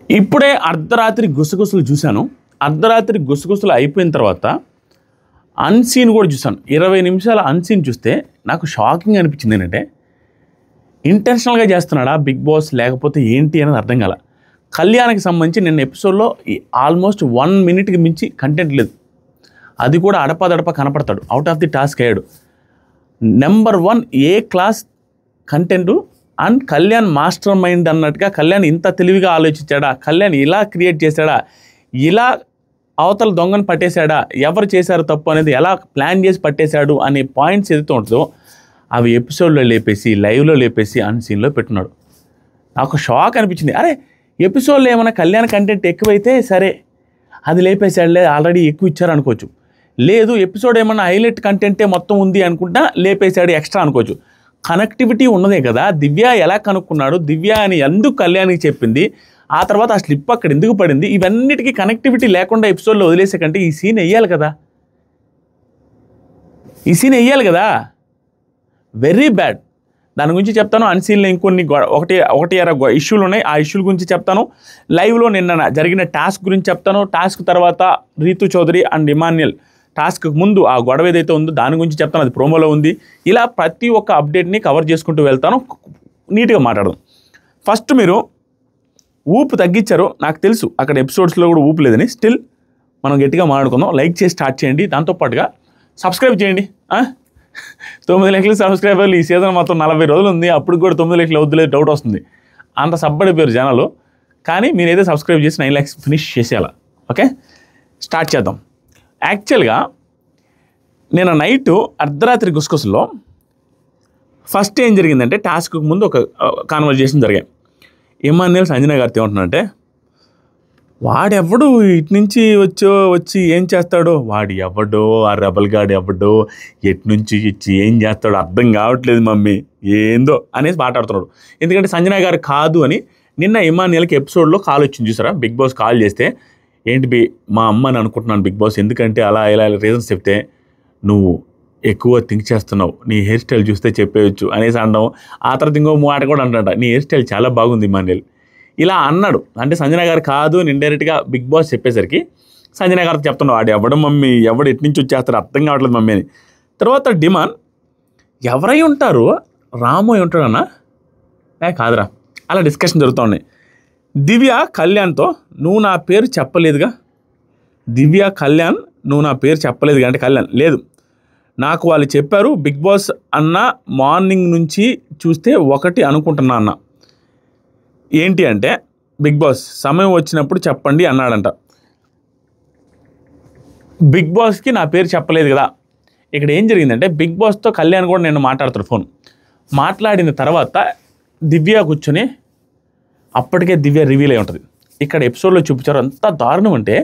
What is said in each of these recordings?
ఇప్పుడే అర్ధరాత్రి గుసగుసలు చూశాను. అర్ధరాత్రి గుసగుసలు అయిపోయిన తర్వాత అన్సీన్ కూడా చూశాను. 20 నిమిషాల అన్సీన్ చూస్తే నాకు షాకింగ్ అనిపించింది. ఏంటంటే ఇంటెన్షనల్గా చేస్తున్నాడా బిగ్ బాస్ లేకపోతే ఏంటి అనేది అర్థం కాల. కళ్యాణ్కి సంబంధించి నిన్న ఎపిసోడ్లో ఆల్మోస్ట్ 1 మినిట్కి మించి కంటెంట్ లేదు. అది కూడా అడపదడప కనపడతాడు. అవుట్ ఆఫ్ ది టాస్క్ అయ్యాడు. Number 1 A class content. And Kalyan master mind అన్నట్టుగా కళ్యాణ్ ఇంత తెలివిగా ఆలోచించాడా, కళ్యాణ్ ఇలా క్రియేట్ చేశాడా, ఇలా అవతల దొంగను పట్టేశాడా, ఎవరు చేశారు తప్పు అనేది ఎలా ప్లాన్ చేసి పట్టేశాడు అనే పాయింట్స్ ఏదైతే ఉంటుందో అవి ఎపిసోడ్లో లేపేసి లైవ్లో లేపేసి అన్సీన్లో పెట్టున్నాడు. నాకు షాక్ అనిపించింది. అరే ఎపిసోడ్లో ఏమైనా కళ్యాణ్ కంటెంట్ ఎక్కువైతే సరే అది లేపేశాడులే, ఆల్రెడీ ఎక్కువ ఇచ్చారు అనుకోవచ్చు. లేదు ఎపిసోడ్ ఏమన్నా హైలైట్ కంటెంటే మొత్తం ఉంది అనుకుంటా లేపేశాడు ఎక్స్ట్రా అనుకోవచ్చు. కనెక్టివిటీ ఉన్నదే కదా. దివ్య ఎలా కనుక్కున్నాడు, దివ్య అని ఎందుకు కళ్యాణ్కి చెప్పింది, ఆ తర్వాత ఆ స్లిప్ అక్కడ ఎందుకు పడింది, ఇవన్నిటికీ కనెక్టివిటీ లేకుండా ఎపిసోడ్లో వదిలేసే కంటే ఈ సీన్ వేయాలి కదా. ఈ సీన్ వేయాలి కదా. Very bad. దాని గురించి చెప్తాను. అన్సీన్లో ఇంకొన్ని ఒకటి ఇష్యూలు ఉన్నాయి. ఆ ఇష్యూల గురించి చెప్తాను. లైవ్లో నిన్న జరిగిన టాస్క్ గురించి చెప్తాను. టాస్క్ తర్వాత Ritu Chowdary and Emmanuel task ముందు ఆ గొడవ ఏదైతే ఉందో దాని గురించి చెప్తాను. అది ప్రోమోలో ఉంది. ఇలా ప్రతి ఒక్క అప్డేట్ని కవర్ చేసుకుంటూ వెళ్తాను. నీట్గా మాట్లాడదాం. ఫస్ట్ మీరు ఊపు తగ్గించారు నాకు తెలుసు. అక్కడ ఎపిసోడ్స్లో కూడా ఊపు లేదని. స్టిల్ మనం గట్టిగా మాట్లాడుకుందాం. లైక్ చేసి స్టార్ట్ చేయండి. దాంతోపాటుగా సబ్స్క్రైబ్ చేయండి. 9 లక్షల సబ్స్క్రైబర్లు ఈ సీజన్ మొత్తం 40 రోజులు ఉంది. అప్పుడు కూడా 9 లక్షలు వద్దులేదు డౌట్ వస్తుంది. అంత సబ్బడిపోయారు జనాలు. కానీ మీరైతే సబ్స్క్రైబ్ చేసి 9 lakhs ఫినిష్ చేసేయాల. ఓకే, స్టార్ట్ చేద్దాం. యాక్చువల్గా నేను నైటు అర్ధరాత్రి గుసగుసల్లో ఫస్ట్ ఏం జరిగిందంటే టాస్క్ ముందు ఒక కాన్వర్జేషన్ జరిగాయి. ఇమాన్యుయల్ సంజన గారితో ఏమంటున్నాడంటే, వాడెవడు ఇటు నుంచి వచ్చి ఏం చేస్తాడో, వాడు ఎవడో ఆ రెబల్ గాడు ఎవడో ఎటు నుంచి ఇచ్చి ఏం చేస్తాడో అర్థం కావట్లేదు మమ్మీ ఏందో అనేసి మాట్లాడుతున్నాడు. ఎందుకంటే సంజన గారు కాదు అని నిన్న ఇమాన్యుయల్కి ఎపిసోడ్లో కాల్ వచ్చింది చూసారా. బిగ్ బాస్ కాల్ చేస్తే ఏంటి మా అమ్మని అనుకుంటున్నాను బిగ్ బాస్, ఎందుకంటే అలా ఇలా రీజన్స్ చెప్తే నువ్వు ఎక్కువ థింక్ చేస్తున్నావు, నీ హెయిర్ స్టైల్ చూస్తే చెప్పేయచ్చు అనేసి అనడం. ఆ తర్వాత ఇంకో మాట కూడా అంటాడ, నీ హెయిర్ స్టైల్ చాలా బాగుంది ఇమాన్యుయల్ ఇలా అన్నాడు. అంటే సంజన గారు కాదు అని ఇండైరెక్ట్గా బిగ్ బాస్ చెప్పేసరికి సంజన గారితో చెప్తున్నావు వాడు ఎవడం మమ్మీ, ఎవడు ఎటు నుంచి వచ్చేస్తాడు అర్థం కావట్లేదు మమ్మీ అని. తర్వాత డిమాండ్ ఎవరై ఉంటారు, రాము అయి ఉంటాడన్నా కాదురా, అలా డిస్కషన్ జరుగుతూ ఉన్నాయి. దివ్య కళ్యాణ్తో నువ్వు నా పేరు చెప్పలేదుగా, దివ్య కళ్యాణ్ నువ్వు నా పేరు చెప్పలేదుగా అంటే కళ్యాణ్ లేదు నాకు వాళ్ళు చెప్పారు బిగ్ బాస్ అన్న మార్నింగ్ నుంచి చూస్తే ఒకటి అనుకుంటున్నా అన్న. ఏంటి అంటే బిగ్ బాస్ సమయం వచ్చినప్పుడు చెప్పండి అన్నాడంట. బిగ్ బాస్కి నా పేరు చెప్పలేదు కదా. ఇక్కడ ఏం జరిగిందంటే బిగ్ బాస్తో కళ్యాణ్ కూడా నేను మాట్లాడుతాడు ఫోన్ మాట్లాడిన తర్వాత దివ్య కూర్చొని అప్పటికే దివ్య రివీల్ అయి ఉంటుంది. ఇక్కడ ఎపిసోడ్లో చూపించారు. అంత దారుణం అంటే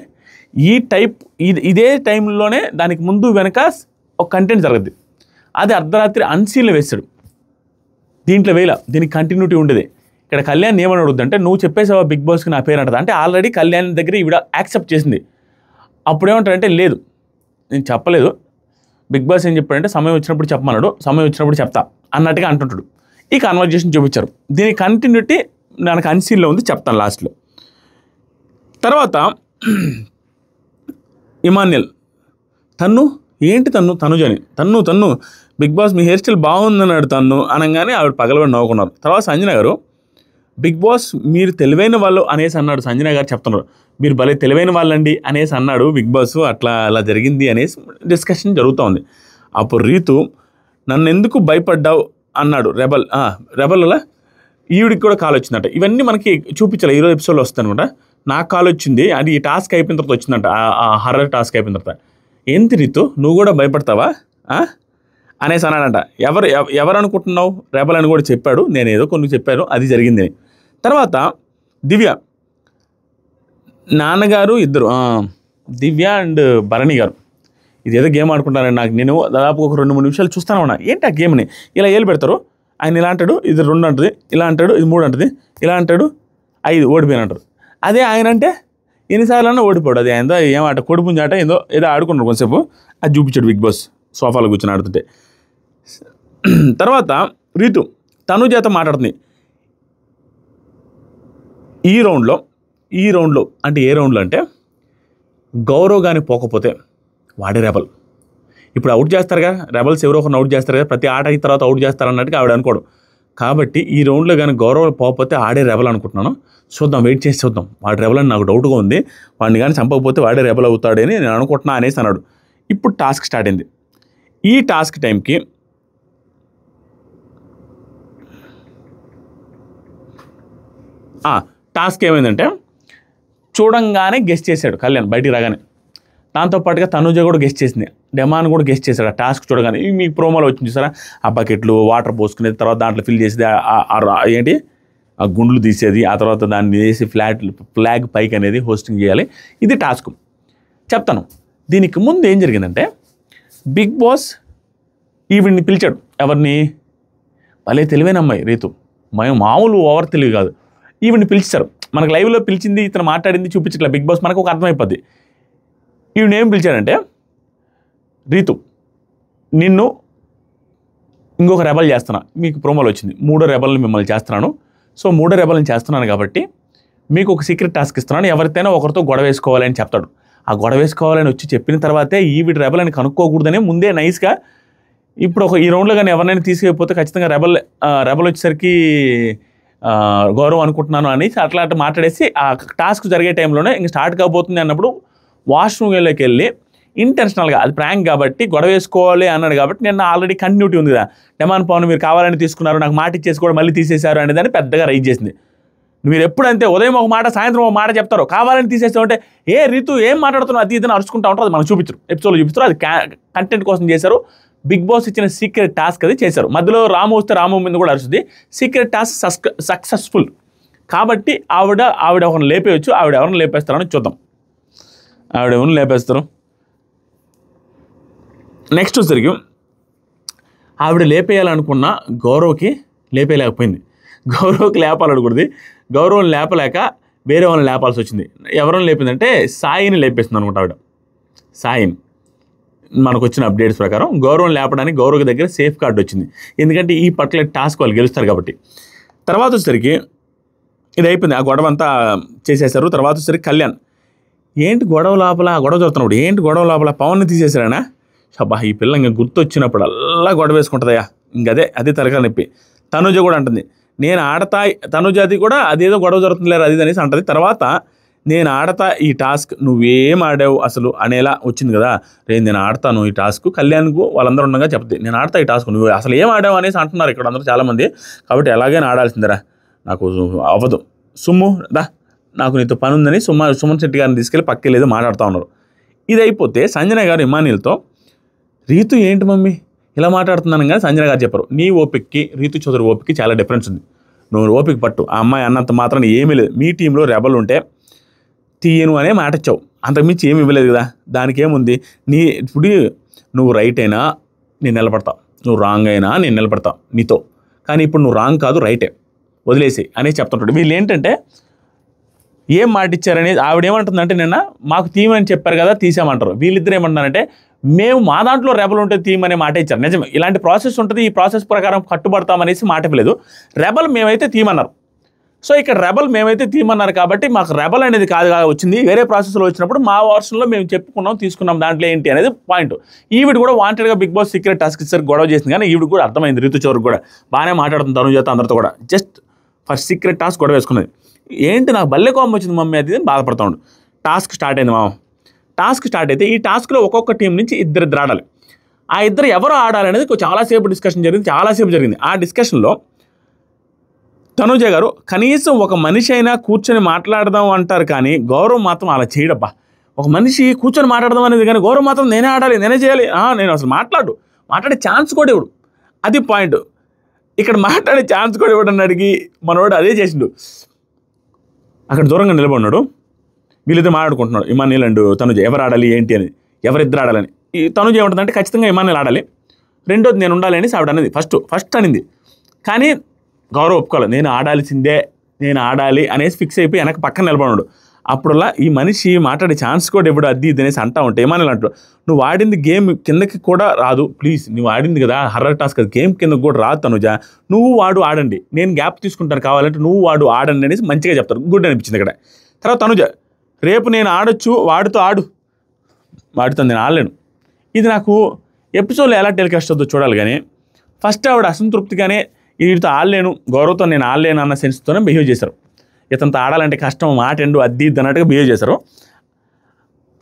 ఇదే టైంలోనే దానికి ముందు వెనక ఒక కంటెంట్ జరగద్ది. అది అర్ధరాత్రి అన్సీన్లో వేస్తాడు. దీంట్లో వేల దీనికి కంటిన్యూటీ ఉండేది. ఇక్కడ కళ్యాణ్ ఏమని అడుగుద్దంటే నువ్వు చెప్పేసావా బిగ్ బాస్కి నా పేరు అంటది. అంటే ఆల్రెడీ కళ్యాణ్ దగ్గర ఈవిడ యాక్సెప్ట్ చేసింది. అప్పుడు ఏమంటారంటే లేదు నేను చెప్పలేదు, బిగ్ బాస్ ఏం చెప్పాడంటే సమయం వచ్చినప్పుడు చెప్పమన్నాడు, సమయం వచ్చినప్పుడు చెప్తా అన్నట్టుగా అంటుంటాడు. ఈ కన్వర్జేషన్ చూపించారు. దీని కంటిన్యూటీ నాకు అన్సీన్లో ఉంది, చెప్తాను లాస్ట్లో. తర్వాత ఇమాన్యుయల్ ఏంటి తనుజని తన్ను బిగ్ బాస్ మీ హెయిర్ స్టైల్ బాగుందన్నాడు తన్ను అనగానే ఆవిడ పగలబడి నవ్వుకున్నారు. తర్వాత సంజన గారు బిగ్ బాస్ మీరు తెలివైన వాళ్ళు అనేసి అన్నాడు. సంజన గారు చెప్తున్నారు మీరు భలే తెలివైన వాళ్ళండి అనేసి అన్నాడు బిగ్ బాస్, అలా జరిగింది అనేసి డిస్కషన్ జరుగుతూ ఉంది. అప్పుడు రీతు నన్ను ఎందుకు భయపడ్డావు అన్నాడు. రెబల్ అలా ఈవిడికి కూడా కాల్ వచ్చిందంట. ఇవన్నీ మనకి చూపించాలి. ఈరోజు ఎపిసోడ్లో వస్తుంది అనమాట. నాకు కాల్ వచ్చింది, అది ఈ టాస్క్ అయిపోయిన తర్వాత వచ్చిందంట. ఆ హర్రర్ టాస్క్ అయిపోయిన తర్వాత ఏంటి రీతు నువ్వు కూడా భయపడతావా అనేసి అన్నాడంట. ఎవరు అనుకుంటున్నావు రెబల్ అని కూడా చెప్పాడు. నేను ఏదో కొన్ని చెప్పాను అది జరిగింది. తర్వాత దివ్య నాన్నగారు ఇద్దరు దివ్య అండ్ భరణి గారు ఇదేదో గేమ్ ఆడుకుంటారండి. నేను దాదాపు ఒక 2-3 నిమిషాలు చూస్తాను ఉన్నా. ఏంటి ఆ గేమ్ని ఇలా ఏలు పెడతారు. ఆయన ఇలా అంటాడు, ఇది 2 అంటుంది, ఇలా అంటాడు, ఇది 3 అంటుంది, ఇలా అంటాడు, 5 ఓడిపోయిన అంటారు. అదే ఆయన అంటే ఎన్నిసార్లు అన్నా ఓడిపోడు. అది ఆయన ఏమాట కొడుపుంజాట ఏదో ఆడుకున్నాడు కొంతసేపు. అది చూపించాడు బిగ్ బాస్ సోఫాలో కూర్చొని ఆడుతుంటే. తర్వాత రీతు తను చేత మాట్లాడుతుంది. ఈ రౌండ్లో ఈ రౌండ్లో అంటే ఏ రౌండ్లో అంటే గౌరవ్ కానీ పోకపోతే వాడే రెబల్. ఇప్పుడు అవుట్ చేస్తారుగా రెబల్స్, ఎవరో ఒకరిని అవుట్ చేస్తారు కదా, ప్రతి ఆట అయిన తర్వాత అవుట్ చేస్తారు అన్నట్టుగా ఆవిడ అనుకోవడం. కాబట్టి ఈ రౌండ్లో కానీ గౌరవ్ పోకపోతే ఆడే రెబల్ అనుకుంటున్నాను. చూద్దాం, వెయిట్ చేసి చూద్దాం. వాడు రెబల్ అని నాకు డౌట్గా ఉంది. వాడిని కానీ చంపకపోతే వాడే రెబల్ అవుతాడని నేను అనుకుంటున్నా అనేసి అన్నాడు. ఇప్పుడు టాస్క్ స్టార్ట్ అయింది. ఈ టాస్క్ టైంకి టాస్క్ ఏమైందంటే చూడంగానే గెస్ట్ చేశాడు కళ్యాణ్ బయటికి రాగానే. దాంతోపాటుగా తనుజ కూడా గెస్ట్ చేసింది, డెమాన్ కూడా గెస్ట్ చేశాడు. ఆ టాస్క్ చూడగానే మీకు ప్రోమోలో వచ్చింది చూసారా, ఆ బకెట్లు వాటర్ పోసుకునేది, తర్వాత దాంట్లో ఫిల్ చేసేది, ఏంటి ఆ గుండ్లు తీసేది, ఆ తర్వాత దాన్ని వేసి ఫ్లాగ్ పైకి అనేది హోస్టింగ్ చేయాలి. ఇది టాస్క్. చెప్తాను. దీనికి ముందు ఏం జరిగిందంటే బిగ్ బాస్ ఈవిడ్ని పిలిచాడు. ఎవరిని? భలే తెలివైన అమ్మాయి రీతు, మామూలు ఓవర్ తెలివి కాదు. ఈవిడ్ని పిలిచారు. మనకు లైవ్లో పిలిచింది, ఇతను మాట్లాడింది చూపించట్లే బిగ్ బాస్, మనకు ఒక అర్థమైపోద్ది. ఈవిడ ఏం పిలిచాడంటే, రీతు నిన్ను ఇంకొక రెబల్ చేస్తున్నా, మీకు ప్రోమోలో వచ్చింది, 3వ రెబల్ని మిమ్మల్ని చేస్తున్నాను. సో 3వ రెబల్ని చేస్తున్నాను కాబట్టి మీకు ఒక సీక్రెట్ టాస్క్ ఇస్తున్నాను, ఎవరితోనో ఒకరితో గొడవ వేసుకోవాలని చెప్తాడు. ఆ గొడవ వేసుకోవాలని వచ్చి చెప్పిన తర్వాతే ఈవిడ రెబల్ అని కనుక్కోకూడదని ముందే నైస్గా, ఇప్పుడు ఈ రౌండ్లో కానీ ఎవరినైనా తీసుకెళ్ళిపోతే ఖచ్చితంగా రెబల్ వచ్చేసరికి గౌరవం అనుకుంటున్నాను అని అట్లా మాట్లాడేసి ఆ టాస్క్ జరిగే టైంలోనే ఇంక స్టార్ట్ కాబోతుంది అన్నప్పుడు వాష్రూమ్లోకి వెళ్ళి ఇంటెన్షనల్గా, అది ప్రాంక్ కాబట్టి గొడవ వేసుకోవాలి అన్నాడు కాబట్టి నిన్న ఆల్రెడీ కంటిన్యూటీ ఉంది కదా, డెమాన్ పవన్ మీరు కావాలని తీసుకున్నారు, నాకు మాట ఇచ్చేసి కూడా మళ్ళీ తీసేశారు అనేదాన్ని పెద్దగా రైజ్ చేసింది. మీరు ఎప్పుడంతే ఉదయం ఒక మాట సాయంత్రం ఒక మాట చెప్తారు, కావాలని తీసేస్తావు అంటే ఏ రీతు ఏం మాట్లాడుతున్నావు అది ఇదని అరుచుకుంటూ ఉంటారు. అది మనకు చూపించరు, ఎపిసోడ్లో చూపిస్తారు. అది కంటెంట్ కోసం చేశారు. బిగ్ బాస్ ఇచ్చిన సీక్రెట్ టాస్క్ అది చేశారు. మధ్యలో రాము వస్తే రాము మీద కూడా అరుస్తుంది. సీక్రెట్ టాస్క్ సక్సెస్ఫుల్ కాబట్టి ఆవిడ ఒకరిని లేపేయచ్చు. ఆవిడ ఎవరిని లేపేస్తారని చూద్దాం. ఆవిడ ఎవరిని లేపేస్తారు. నెక్స్ట్ వచ్చరికి ఆవిడ లేపేయాలనుకున్న గౌరవ్కి లేపేయలేకపోయింది. గౌరవ్కి లేపాలనుకుంది, గౌరవం లేపలేక వేరే వాళ్ళని లేపాల్సి వచ్చింది. ఎవరిని లేపిందంటే సాయిని లేపేస్తుంది అనుకుంటా ఆవిడ. సాయిని మనకు వచ్చిన అప్డేట్స్ ప్రకారం గౌరవం లేపడానికి గౌరవ్ దగ్గర సేఫ్ కార్డు వచ్చింది. ఎందుకంటే ఈ పర్టికులర్ టాస్క్ వాళ్ళు గెలుస్తారు కాబట్టి. తర్వాత వచ్చేసరికి ఇది అయిపోయింది, ఆ గొడవ అంతా చేసేసారు. తర్వాత వచ్చేసరికి కళ్యాణ్ ఏంటి గొడవ లోపల గొడవ చదువుతున్నాడు, ఏంటి గొడవ లోపల పవన్ని తీసేశారనా, షబ్బా ఈ పిల్ల ఇంకా గుర్తొచ్చినప్పుడు అలా గొడవ వేసుకుంటుందయ్యా, అదే తరగా నొప్పి. తనుజ కూడా అంటుంది నేను ఆడతా, తనుజాది కూడా అదేదో గొడవ జరుగుతుందిలేరు అది అనేసి అంటుంది. తర్వాత నేను ఆడతా ఈ టాస్క్, నువ్వేం ఆడావు అసలు అనేలా వచ్చింది కదా, నేను ఆడతాను ఈ టాస్క్, కళ్యాణ్కు వాళ్ళందరూ ఉండగా చెప్తే నేను ఆడతా ఈ టాస్క్, నువ్వు అసలు ఏం ఆడావు అనేసి అంటున్నారు ఇక్కడ అందరూ చాలామంది. కాబట్టి ఎలాగైనా ఆడాల్సిందిరా, నాకు అవ్వదు, సుమ్ము దా నాకు నీతో పని ఉందని సుమన్ శెట్టి గారిని తీసుకెళ్ళి పక్కెళ్ళేదో మాట్లాడుతూ ఉన్నారు. ఇది అయిపోతే సంజన గారు ఇమానియల్తో రీతు ఏంటి మమ్మీ ఇలా మాట్లాడుతున్నాను కానీ సంజన గారు చెప్పారు, నీ ఓపికకి రీతు చౌదరి ఓపికకి చాలా డిఫరెన్స్ ఉంది, నువ్వు ఓపిక పట్టు, ఆ అమ్మాయి అన్నంత మాత్రం ఏమీ లేదు, మీ టీంలో రెబల్ ఉంటే తీయను అనే మాట ఇచ్చావు, అంతకుమించి ఏమి ఇవ్వలేదు కదా, దానికి ఏముంది, ఇప్పుడు నువ్వు రైట్ అయినా నేను నిలబడతావు, నువ్వు రాంగ్ అయినా నేను నిలబడతావు నీతో, కానీ ఇప్పుడు నువ్వు రాంగ్ కాదు రైటే వదిలేసి అనేది చెప్తుంటాడు. వీళ్ళు ఏంటంటే ఏం మాట ఇచ్చారనేది ఆవిడేమంటుందంటే నిన్న మాకు థీమ్ అని చెప్పారు కదా తీసామంటారు. వీళ్ళిద్దరు ఏమంటున్నారంటే మేము మా దాంట్లో రెబల్ ఉంటే థీమ్ అనే మాట ఇచ్చారు. నిజమే, ఇలాంటి ప్రాసెస్ ఉంటుంది, ఈ ప్రాసెస్ ప్రకారం కట్టుబడతామనేసి మాట ఇవ్వలేదు. రెబల్ మేమైతే థీమ్ అన్నారు. సో ఇక్కడ రెబల్ మేమైతే థీమ్ అన్నారు కాబట్టి మాకు రెబల్ అనేది కాదు వచ్చింది, వేరే ప్రాసెస్లో వచ్చినప్పుడు మా వర్షన్లో మేము చెప్పుకున్నాం తీసుకున్నాం, దాంట్లో ఏంటి అనేది పాయింట్. ఈవిడ కూడా వాంటెడ్గా బిగ్ బాస్ సీక్రెట్ టాస్క్ ఇచ్చారు, గొడవ చేసింది. కానీ ఈవిడ కూడా అర్థమైంది, రీతు చౌదరికి కూడా బాగానే మాట్లాడుతుంది తను చేత అందరితో కూడా, జస్ట్ ఫర్ సీక్రెట్ టాస్క్ గొడవ వేసుకున్నది. ఏంటి నాకు బల్లె కోపం వచ్చింది మమ్మీ అది అని బాధపడతాడు. టాస్క్ స్టార్ట్ అయింది మామ. టాస్క్ స్టార్ట్ అయితే ఈ టాస్క్లో ఒక్కొక్క టీం నుంచి ఇద్దరు ఆడాలి. ఆ ఇద్దరు ఎవరు ఆడాలనేది చాలాసేపు డిస్కషన్ జరిగింది. ఆ డిస్కషన్లో తనుజ గారు కనీసం ఒక మనిషి అయినా కూర్చొని మాట్లాడదాం అంటారు కానీ గౌరవ్ మాత్రం అలా చేయడబ్బా. ఒక మనిషి కూర్చొని మాట్లాడదాం అనేది కానీ గౌరవ్ మాత్రం నేనే ఆడాలి, నేనే చేయాలి, నేను అసలు మాట్లాడే ఛాన్స్ కూడా ఇవ్వడు. అది పాయింట్. ఇక్కడ మాట్లాడే ఛాన్స్ కూడా ఇవ్వడని అడిగి మనోడు అదే చేసిండు. అక్కడ దూరంగా నిలబడినాడు, వీళ్ళిద్దరు మాట్లాడుకుంటున్నాడు, ఇమానియల్ అండ్ తనుజ ఎవరు ఆడాలి ఏంటి అని, ఎవరిద్దరు ఆడాలని. ఈ తనుజ ఏమంటుందంటే ఖచ్చితంగా ఇమానియల్ ఆడాలి, రెండోది నేను ఉండాలి అని ఆవిడ అనేది ఫస్ట్ అనింది. కానీ గౌరవ్ ఒప్పుకోవాలి, నేను ఆడాలి అనేసి ఫిక్స్ అయిపోయి వెనక పక్కన నిలబడినాడు. అప్పుడల్లా ఈ మనిషి మాట్లాడే ఛాన్స్ కూడా ఇవ్వడు అది ఇది అనేసి అంటా ఉంటే ఇమానియల్ అంటాడు, నువ్వు ఆడింది గేమ్ కిందకి కూడా రాదు ప్లీజ్, నువ్వు ఆడింది కదా హర్రర్ టాస్క్ అది, గేమ్ కిందకి కూడా రాదు తనుజ, నువ్వు ఆడండి, నేను గ్యాప్ తీసుకుంటాను కావాలంటే నువ్వు ఆడండి అనేసి మంచిగా చెప్తారు. గుడ్ అనిపించింది ఇక్కడ. తర్వాత తనుజ, రేపు నేను ఆడొచ్చు, వాడితో ఆడు, వాడితో నేను ఆడలేను. ఇది నాకు ఎపిసోడ్లో ఎలా టెలికాస్ట్ అవుతుందో చూడాలి. కానీ ఫస్ట్ ఆవిడ అసంతృప్తిగానే వీడితో ఆడలేను, గౌరవతో నేను ఆడలేను అన్న సెన్స్తోనే బిహేవ్ చేశారు. ఇతనితో ఆడాలంటే కష్టం, మాట ఎండు అద్ది ఇది అన్నట్టుగా బిహేవ్ చేశారు.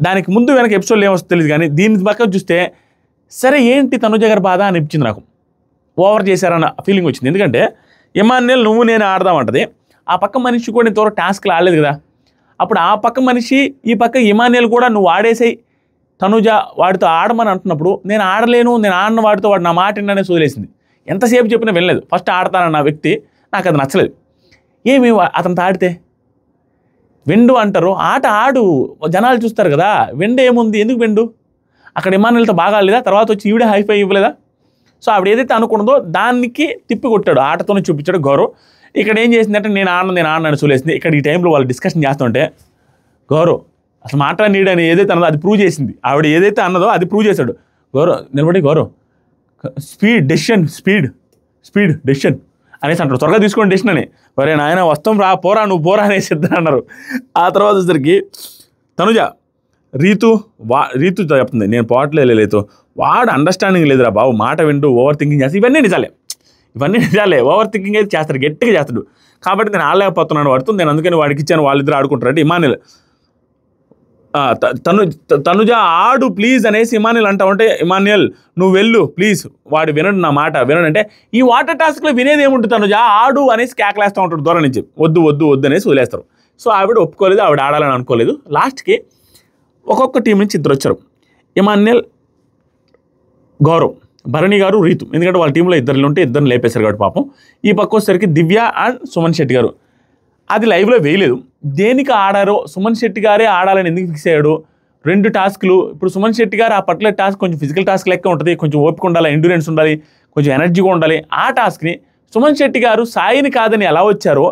దానికి ముందు వెనక ఎపిసోడ్లో ఏమొస్తుందో తెలియదు. కానీ దీని పక్కన చూస్తే సరే ఏంటి తనుజ గారి బాధ అనిపించింది నాకు. ఓవర్ చేశారన్న ఫీలింగ్ వచ్చింది. ఎందుకంటే ఇమాన్యుయల్ నువ్వు నేను ఆడదామంటది, ఆ పక్క మనిషి కూడా ఇంతవరకు టాస్క్లు ఆడలేదు కదా. అప్పుడు ఆ పక్క మనిషి ఈ పక్క ఇమాన్యుయల్ కూడా నువ్వు ఆడేసాయి తనుజ వాడితో ఆడమని అంటున్నప్పుడు నేను ఆడలేను, నేను ఆడిన వాడితో వాడు నా మాట విననే వదిలేసింది. ఎంతసేపు చెప్పినా వినలేదు. ఫస్ట్ ఆడతానన్న వ్యక్తి నాకు అది నచ్చలేదు. ఏమి అతనితో ఆడితే వెండు అంటారు, ఆట ఆడు, జనాలు చూస్తారు కదా, వెండు ఏముంది, ఎందుకు వెండు, అక్కడ ఇమాన్యుయల్తో బాగా ఆడలేదా, తర్వాత వచ్చి ఈవిడే హైఫై ఇవ్వలేదా. సో ఆవిడ ఏదైతే అనుకున్నదో దానికి తిప్పి కొట్టాడు, ఆటతోనే చూపించాడు గౌరవ్. ఇక్కడ ఏం చేసిందంటే నేను ఆడనని చూలేసింది. ఇక్కడ ఈ టైంలో వాళ్ళు డిస్కషన్ చేస్తుంటే గౌరవ్ అసలు మాట్లాడినీడని ఏదైతే అన్నదో అది ప్రూవ్ చేసింది. ఆవిడ ఏదైతే అన్నదో అది ప్రూవ్ చేశాడు. గౌరవ్ నిలబడి గౌరవ్ స్పీడ్ డెసిషన్ అనేసి అంటారు, త్వరగా తీసుకోండి డెసిషన్ అని. వరే నాయన వస్తాం రా, పోరా నువ్వు పోరా అనేసి ఇద్దరు అన్నారు. ఆ తర్వాత వచ్చేసరికి తనుజ రీతుతో చెప్తుంది, నేను పోవట్లేదు, వాడు అండర్స్టాండింగ్ లేదురా బాబు, మాట వింటూ ఓవర్ థింకింగ్ చేస్తాడు. ఇవన్నీ నిజాలే, ఓవర్ థింకింగ్ అయితే చేస్తాడు, గట్టిగా చేస్తాడు. కాబట్టి నేను ఆడలేకపోతున్నాను వాడుతూ, నేను అందుకని వాడికి ఇచ్చాను, వాళ్ళిద్దరు ఆడుకుంటారు అంటే ఇమాన్యుయల్ తనుజ ఆడు ప్లీజ్ అనేసి ఇమాన్యుయల్ అంటా ఉంటే, ఇమాన్యుయల్ నువ్వు వెళ్ళు ప్లీజ్, వాడు వినడు, నా మాట వినడు అంటే, ఈ వాటర్ టాస్క్లో వినేది ఏముంటుంది, తనుజ ఆడు అనేసి కేకలేస్తూ ఉంటాడు దూరం నుంచి, వద్దు అనేసి వదిలేస్తారు. సో ఆవిడ ఒప్పుకోలేదు, ఆవిడ ఆడాలని అనుకోలేదు. లాస్ట్కి ఒక్కొక్క టీం నుంచి ఇద్దరు వచ్చారు, ఇమాన్యుయల్, గౌరవ్, భరణి గారు, రీతు. ఎందుకంటే వాళ్ళ టీంలో ఇద్దరు ఉంటే ఇద్దరిని లేపేశారు కాబట్టి పాపం. ఈ పక్క వచ్చేసరికి దివ్య అండ్ సుమన్ శెట్టి గారు. అది లైవ్లో వేయలేదు. దేనికి ఆడారో, సుమన్ శెట్టి గారే ఆడాలని ఎందుకు ఫిక్స్ అయ్యాడు. 2 టాస్క్లు. ఇప్పుడు సుమన్ శెట్టి గారు ఆ పర్టికులర్ టాస్క్ కొంచెం ఫిజికల్ టాస్క్ లెక్క ఉంటుంది, కొంచెం ఓపిక ఉండాలి, ఎండ్యూరెన్స్ ఉండాలి, కొంచెం ఎనర్జీగా ఉండాలి. ఆ టాస్క్ని సుమన్ శెట్టి గారు సాయిని కాదని ఎలా వచ్చారో,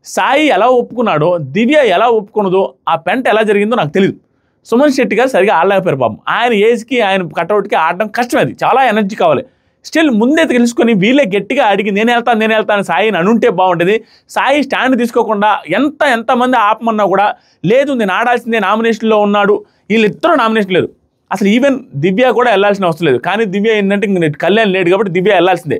సాయి ఎలా ఒప్పుకున్నాడో, దివ్య ఎలా ఒప్పుకున్నదో, ఆ పెంట ఎలా జరిగిందో నాకు తెలియదు. సుమన్ శెట్టి గారు సరిగా ఆడలేకపోయారు పాపం. ఆయన ఏజ్కి ఆయన కట్అవుట్కి ఆడడం కష్టం, అది చాలా ఎనర్జీ కావాలి. స్టిల్ ముందే తెలుసుకొని వీళ్ళే గట్టిగా అడిగి నేను వెళ్తాను సాయిని అనుంటే బాగుంటుంది. సాయి స్టాండ్ తీసుకోకుండా ఎంతమంది ఆపమన్నా కూడా లేదు నేను ఆడాల్సిందే, నామినేషన్లో ఉన్నాడు, వీళ్ళిద్దరూ నామినేషన్ లేదు. అసలు ఈవెన్ దివ్య కూడా వెళ్ళాల్సిన అవసరం లేదు. కానీ దివ్య ఏంటంటే కళ్యాణ్ లేడు కాబట్టి దివ్య వెళ్ళాల్సిందే.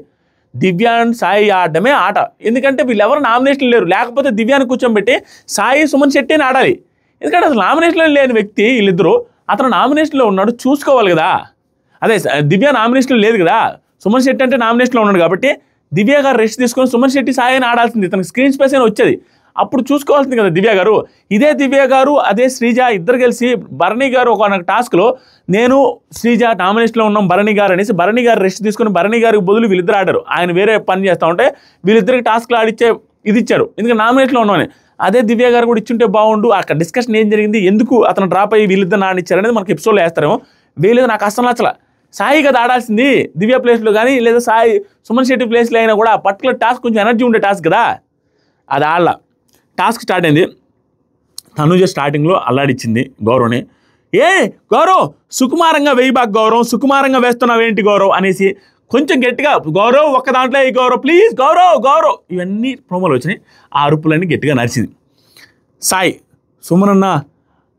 దివ్య అండ్ సాయి ఆడడమే ఆట. ఎందుకంటే వీళ్ళెవరు నామినేషన్ లేరు. లేకపోతే దివ్యాన్ని కూర్చోబెట్టి సాయి సుమన్ శెట్టిని ఆడాలి. ఎందుకంటే అసలు నామినేషన్లో లేని వ్యక్తి వీళ్ళిద్దరూ, అతను నామినేషన్లో ఉన్నాడు, చూసుకోవాలి కదా. అదే దివ్య నామినేషన్లో లేదు కదా, సుమన్ శెట్టి అంటే నామినేషన్లో ఉన్నాడు కాబట్టి దివ్య గారు రెస్ట్ తీసుకొని సుమన్ శెట్టి సాయిని ఆడాల్సింది, తనకి స్క్రీన్ స్పేస్ అయినా వచ్చేది, అప్పుడు చూసుకోవాల్సింది కదా దివ్య గారు. ఇదే దివ్య గారు అదే శ్రీజ ఇద్దరు కలిసి భరణి గారు ఒక టాస్క్లో నేను శ్రీజ నామినేషన్లో ఉన్నాం భరణి గారు అనేసి భరణి గారు రెస్ట్ తీసుకొని భరణి గారికి బదులు వీళ్ళిద్దరు ఆడారు. ఆయన వేరే పని చేస్తూ ఉంటే వీళ్ళిద్దరికి టాస్క్లు ఆడిచ్చే ఇది ఇచ్చారు, ఎందుకంటే నామినేషన్లో ఉన్నామని. అదే దివ్య గారు కూడా ఇచ్చుంటే బాగుండు. అక్కడ డిస్కషన్ ఏం జరిగింది, ఎందుకు అతను డ్రాప్ అయ్యి వీళ్ళిద్దరు ఆడిచ్చారు అనేది మనకి ఎపిసోడ్లో వేస్తారేమో. వీళ్ళేదో నాకు అసలు నచ్చల. సాయి కదా ఆడాల్సింది దివ్య ప్లేస్లో కానీ, లేదా సాయి సుమన్ శెట్టి ప్లేస్లో అయినా కూడా పర్టికులర్ టాస్క్ కొంచెం ఎనర్జీ ఉండే టాస్క్ కదా, అది ఆడలా. టాస్క్ స్టార్ట్ అయింది, తనుజ స్టార్టింగ్లో అల్లాడిచ్చింది గౌరవ్ని. గౌరవ్ సుకుమారంగా వేయి బాగా, గౌరవ్ సుకుమారంగా వేస్తున్నావేంటి గౌరవ్ అనేసి కొంచెం గట్టిగా, గౌరవ్ ఒక్క దాంట్లో ఈ గౌరవ్ ప్లీజ్ గౌరవ్ ఇవన్నీ ప్రోమోలు వచ్చినాయి. ఆ అరుపులన్నీ గట్టిగా నడిచింది. సాయి సుమనన్న,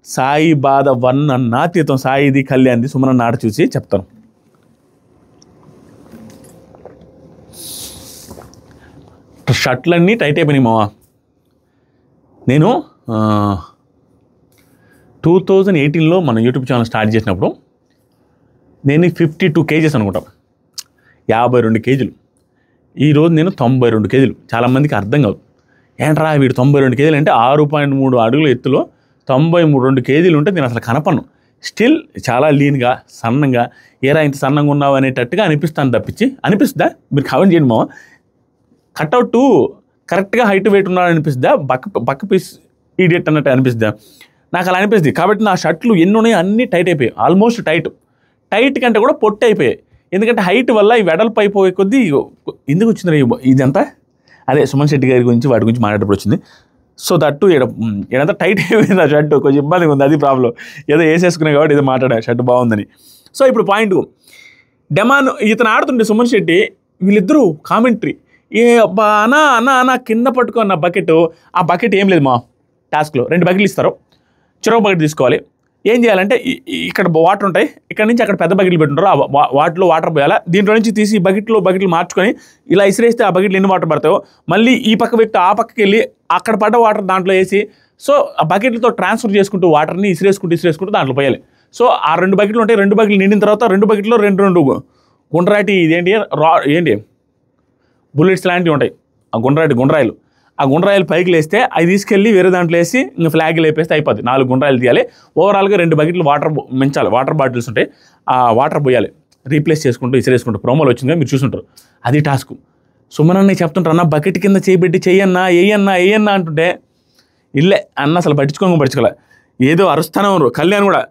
సాయి బాధ వర్ణనాతీతం, సాయిది కళ్యాణ్ది సుమనన్న ఆట చూసి చెప్తాను. షర్ట్లన్నీ టైట్ అయిపోయినాయి మావా. నేను 2018లో మన యూట్యూబ్ ఛానల్ స్టార్ట్ చేసినప్పుడు నేను 52 kgs అనుకుంటాం, 52 kgs. ఈరోజు నేను 92 kgs. చాలామందికి అర్థం కాదు, ఏంట్రా వీడు 92 kgs అంటే 6.3 అడుగుల ఎత్తులో 92 kgs ఉంటే నేను అసలు కనపడను. స్టిల్ చాలా లీన్గా సన్నంగా, ఏరా ఇంత సన్నంగా ఉన్నావు అనేటట్టుగా అనిపిస్తాను తప్పించి, అనిపిస్తుందా మీరు కామెంట్ చేయండి మామ. కట్అవుట్ కరెక్ట్గా హైట్ వెయిట్ ఉన్నాడు అనిపిస్తుందా, బక్క పీస్ ఈడియట్ అన్నట్టు అనిపిస్తుందా, నాకు అలా అనిపిస్తుంది. కాబట్టి నా షర్ట్లు ఎన్ని ఉన్నాయో అన్నీ టైట్ అయిపోయాయి, ఆల్మోస్ట్ టైట్ కంటే కూడా పొట్టి అయిపోయాయి. ఎందుకంటే హైట్ వల్ల ఈ వెడల్పు అయిపోయే కొద్దీ ఎందుకు వచ్చింది ఇదంతా, అదే సుమన్ శెట్టి గారి గురించి వాటి గురించి మాట్లాడేటప్పుడు వచ్చింది. సో దట్టు ఇదంతా టైట్ అయిపోయింది ఆ షర్టు, కొంచెం ఇబ్బందిగా ఉంది, అది ప్రాబ్లం. ఏదో వేసేసుకునే కాబట్టి ఏదో మాట్లాడా షర్ట్ బాగుందని. సో ఇప్పుడు పాయింట్, డెమాన్ ఇతను ఆడుతుండే సుమన్ శెట్టి, వీళ్ళిద్దరూ కామెంటరీ, అబ్బా అన్నా కింద పట్టుకున్న బకెట్, ఆ బకెట్ ఏం లేదు మా, టాస్క్లో 2 బకెట్లు ఇస్తారు, చెరొక బకెట్ తీసుకోవాలి. ఏం చేయాలంటే ఇక్కడ వాటర్ ఉంటాయి, ఇక్కడ నుంచి అక్కడ పెద్ద బకెట్లు పెట్టుంటారు, వాటిలో వాటర్ పోయాలా, దీంట్లో నుంచి తీసి బకెట్లు మార్చుకొని ఇలా ఇసిరేస్తే ఆ బకెట్లు ఎన్ని వాటర్ పడతాయో మళ్ళీ ఈ పక్క వ్యక్తి ఆ పక్కకి వెళ్ళి అక్కడ పడ్డ వాటర్ దాంట్లో వేసి సో ఆ బకెట్లతో ట్రాన్స్ఫర్ చేసుకుంటూ వాటర్ని ఇసిరేసుకుంటూ దాంట్లో పోయాలి. సో ఆ 2 బకెట్లు ఉంటాయి, 2 బకెట్లు నిండిన తర్వాత 2 బకెట్లో 2 గుండ్రాటి ఏంటి బుల్లెట్స్ లాంటివి ఉంటాయి, ఆ గుండ్రాయిలు, ఆ గుండ్రాయిలు పైకి లేస్తే అవి తీసుకెళ్ళి వేరే దాంట్లో వేసి ఇంకా ఫ్లాగ్ లేపేస్తే అయిపోద్ది. 4 గుండ్రాయిలు తీయాలి. ఓవరాల్గా 2 బకెట్లు వాటర్ బాటిల్స్ ఉంటాయి, ఆ వాటర్ పోయాలి, రీప్లేస్ చేసుకుంటూ ఇసిరేసుకుంటూ. ప్రోమోలో వచ్చింది మీరు చూసుంటారు, అది టాస్క్. సుమనన్న చెప్తుంటారు, అన్న బకెట్ కింద చేయబెట్టి ఏయన్నా అంటుంటే ఇల్లే అన్న అసలు పట్టించుకోలే, ఏదో అరుస్తానే ఉన్నారు. కళ్యాణ్ కూడా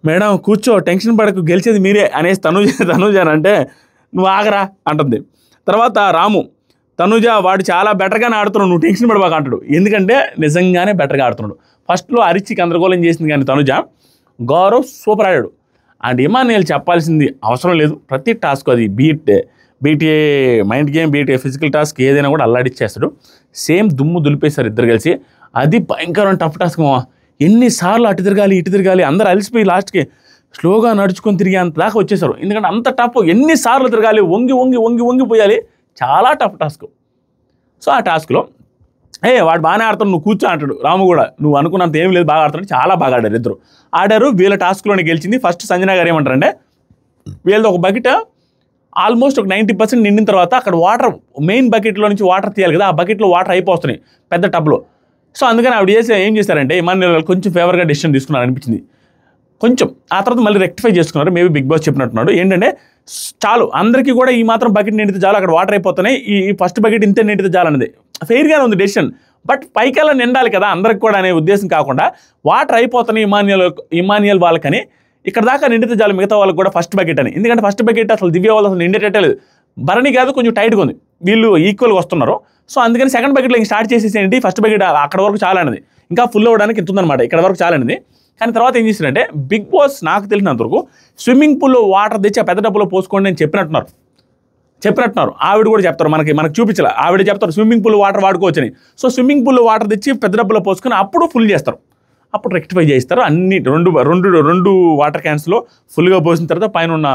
మేడం కూర్చో టెన్షన్ పడకు గెలిచేది మీరే అనేసి తనుజ అంటే నువ్వు ఆగరా అంటుంది. తర్వాత రాము, తనుజ వాడు చాలా బెటర్గానే ఆడుతున్నాడు, నువ్వు టెన్షన్ పడబాక అంటాడు. ఎందుకంటే నిజంగానే బెటర్గా ఆడుతున్నాడు. ఫస్ట్లో అరిచి గందరగోళం చేసింది కానీ తనుజ, గౌరవ్ సూపర్ ఆడాడు. అండ్ ఇమాన్యుయల్ చెప్పాల్సింది అవసరం లేదు, ప్రతి టాస్క్ అది BTA mind game, BTA physical task ఏదైనా కూడా అల్లాడిచ్చేస్తాడు. సేమ్ దుమ్ము దులిపేశారు ఇద్దరు కలిసి. అది భయంకరమైన టఫ్ టాస్క్. ఎన్నిసార్లు అటు తిరగాలి అందరూ అలసిపోయి లాస్ట్కి స్లోగా నడుచుకొని తిరిగి అంత దాకా వచ్చేసారు. ఎందుకంటే అంత టఫ్, ఎన్నిసార్లు తిరగాలి, వంగి పోయాలి, చాలా టఫ్ టాస్క్. సో ఆ టాస్క్లో వాడు బాగానే ఆడతాడు, నువ్వు కూర్చో అంటాడు. రాము కూడా నువ్వు అనుకున్నంత ఏం లేదు, బాగా ఆడుతాడు, చాలా బాగా ఆడారు ఇద్దరు. ఆడారు, వీళ్ళ టాస్క్లోనే గెలిచింది. ఫస్ట్ సంజన గారు ఏమంటారంటే వీళ్ళది ఒక బకెట్ ఆల్మోస్ట్ ఒక 90% నిండిన తర్వాత అక్కడ వాటర్ మెయిన్ బకెట్లో నుంచి వాటర్ తీయాలి కదా, ఆ బకెట్లో వాటర్ అయిపోతున్నాయి పెద్ద టబ్లో. సో అందుకని ఆవిడ ఏం చేశారంటే ఇమాన్యుయల్ కొంచెం ఫేవర్గా డెసిషన్ తీసుకున్నారు అనిపించింది కొంచెం. ఆ తర్వాత మళ్ళీ రెక్టిఫై చేసుకున్నారు, మేబీ బిగ్ బాస్ చెప్పినట్టున్నాడు. ఏంటంటే చాలు అందరికీ కూడా ఈ మాత్రం బకెట్ నిండితే చాలు, అక్కడ వాటర్ అయిపోతున్నాయి, ఈ ఫస్ట్ బకెట్ ఇంతే నిండితే చాలు అనేది ఫెయిర్గానే ఉంది డెసిషన్. బట్ పైకల్లా నిండాలి కదా అందరికి కూడా అనే ఉద్దేశం కాకుండా వాటర్ అయిపోతున్నాయి ఇమాన్యుయల్ వాళ్ళకని ఇక్కడ దాకా నిండితే చాలు మిగతా వాళ్ళకి కూడా ఫస్ట్ బకెట్ అని. ఎందుకంటే ఫస్ట్ బకెట్ అసలు దివ్య వాళ్ళు అసలు నిండేటట్టే లేదు, భరణి కాదు కొంచెం టైట్గా ఉంది, వీళ్ళు ఈక్వల్గా వస్తున్నారు. సో అందుకని సెకండ్ బకెట్లో ఇంక స్టార్ట్ చేసేసేయండి, ఫస్ట్ బకెట్ అక్కడ వరకు చాలా అనేది ఇంకా ఫుల్ అవ్వడానికి ఇంత ఉందన్నమాట, ఇక్కడ వరకు చాలా అనేది. కానీ తర్వాత ఏం చేశారంటే బిగ్ బాస్ నాకు తెలిసినంతవరకు స్విమ్మింగ్ పూల్లో వాటర్ తెచ్చి ఆ పెద్ద డబ్బులో పోసుకోండి అని చెప్పినట్టున్నారు. ఆవిడ కూడా చెప్తారు, మనకి చూపించాలి, ఆవిడ చెప్తారు స్విమ్మింగ్ పూల్ వాటర్ వాడుకోవచ్చని. సో స్విమ్మింగ్ పూల్లో వాటర్ తెచ్చి పెద్ద డబ్బులో పోసుకొని అప్పుడు ఫుల్ చేస్తారు, అప్పుడు రెక్టిఫై చేస్తారు. అన్ని రెండు వాటర్ క్యాన్స్లో ఫుల్గా పోసిన తర్వాత పైన ఉన్న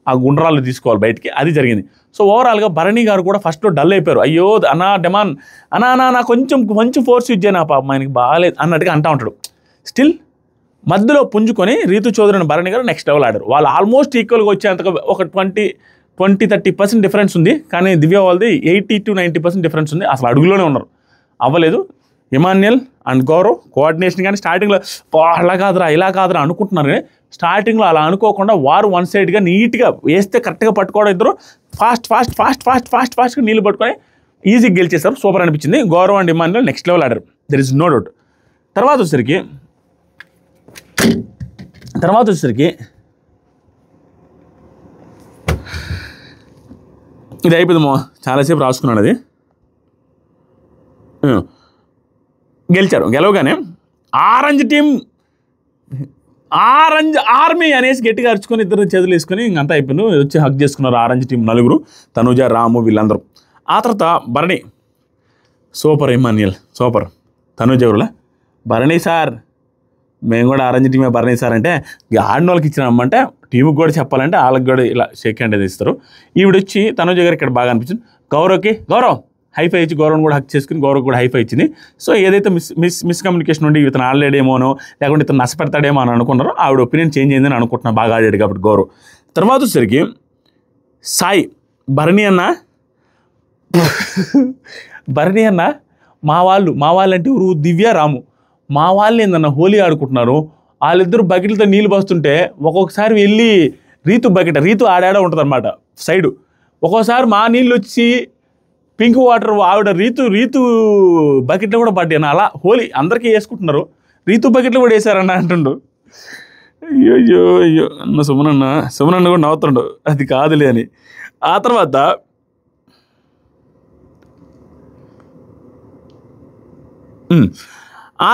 ఆ గుండ్రాలు తీసుకోవాలి బయటికి, అది జరిగింది. సో ఓవరాల్గా భరణి గారు కూడా ఫస్ట్లో డల్ అయిపోయారు. అయ్యో అన్నా డెమాన్ అన్నా కొంచెం ఫోర్స్ యూజ్ చేయను, పాప ఆయనకి బాగాలేదు అన్నట్టుగా అంటూ ఉంటాడు. స్టిల్ మధ్యలో పుంజుకొని రీతు చౌదరి అని భరణి గారు నెక్స్ట్ లెవెల్ ఆడారు. వాళ్ళు ఆల్మోస్ట్ ఈక్వల్గా వచ్చేంతగా ఒక 20-30% డిఫరెన్స్ ఉంది. కానీ దివ్య వాళ్ళది 80-90% డిఫరెన్స్ ఉంది. అసలు అడుగులోనే ఉన్నారు, అవ్వలేదు. ఇమాన్యుయల్ అండ్ గౌరవ్ కోఆర్డినేషన్ కానీ స్టార్టింగ్లో ఇలా కాదురా అనుకుంటున్నారు, కానీ స్టార్టింగ్లో అలా అనుకోకుండా వారు వన్ సైడ్గా నీట్గా వేస్తే కరెక్ట్గా పట్టుకోవడం, ఇద్దరు ఫాస్ట్గా నీళ్ళు పట్టుకొని ఈజీగా గెలిచేశారు. సూపర్ అనిపించింది. Gaurav and Emmanuel next level ఆడారు, దెర్ ఇస్ నో డౌట్. తర్వాత వచ్చేసరికి ఇది అయిపోయింది, చాలాసేపు రాసుకున్నాడు. అది గెలవగానే ఆరెంజ్ ఆర్మీ అనేసి గట్టిగా అరుచుకొని ఇద్దరు చేతులు వేసుకొని ఇంకంతా అయిపోయింది. వచ్చి హక్ చేసుకున్నారు ఆరెంజ్ టీం నలుగురు, తనుజ, రాము వీళ్ళందరూ. ఆ తర్వాత Bharani super, Emmanuel super, Tanuja ఎవరులా భరణి సార్ మేము కూడా ఆరెంజ్ టీమే భరణి సార్ అంటే ఆడిన వాళ్ళకి ఇచ్చినామంటే టీముకి కూడా చెప్పాలంటే వాళ్ళకి కూడా ఇలా షేక్ హ్యాండ్ అది ఇస్తారు. ఈవిడొచ్చి తనుజ గారు ఇక్కడ బాగా అనిపించింది. గౌరవ్ హైఫై ఇచ్చి గౌరవం కూడా హక్ చేసుకుని గౌరవ్ కూడా హైఫై ఇచ్చింది. సో ఏదైతే మిస్కమ్యూనికేషన్ ఉండి ఇతను ఆడలేడేమోనో లేకుంటే ఇతను నష్టపెడతాడేమో అని అనుకున్నారో ఆవిడ ఒపీనియన్ చేంజ్ అయిందని అనుకుంటున్నాను, బాగా ఆడాడు కాబట్టి గౌరవ్. తర్వాత వచ్చేసరికి సాయి భరణి అన్న మా వాళ్ళు అంటే ఊరు దివ్య, రాము మా వాళ్ళు ఏందన్న హోలీ ఆడుకుంటున్నారు. వాళ్ళిద్దరు బకెట్లతో నీళ్ళు పోస్తుంటే ఒక్కొక్కసారి వెళ్ళి రీతు ఆడాడ ఉంటుంది అనమాట సైడు. ఒక్కోసారి మా నీళ్ళు వచ్చి పింక్ వాటర్ ఆవిడ రీతు బకెట్లో కూడా పడ్డాను. అలా హోలీ అందరికీ వేసుకుంటున్నారు, రీతు బకెట్లో కూడా వేసారన్న అంటుండు. అయ్యో అన్న సుమనన్న కూడా నవ్వుతుండు, అది కాదులే అని. ఆ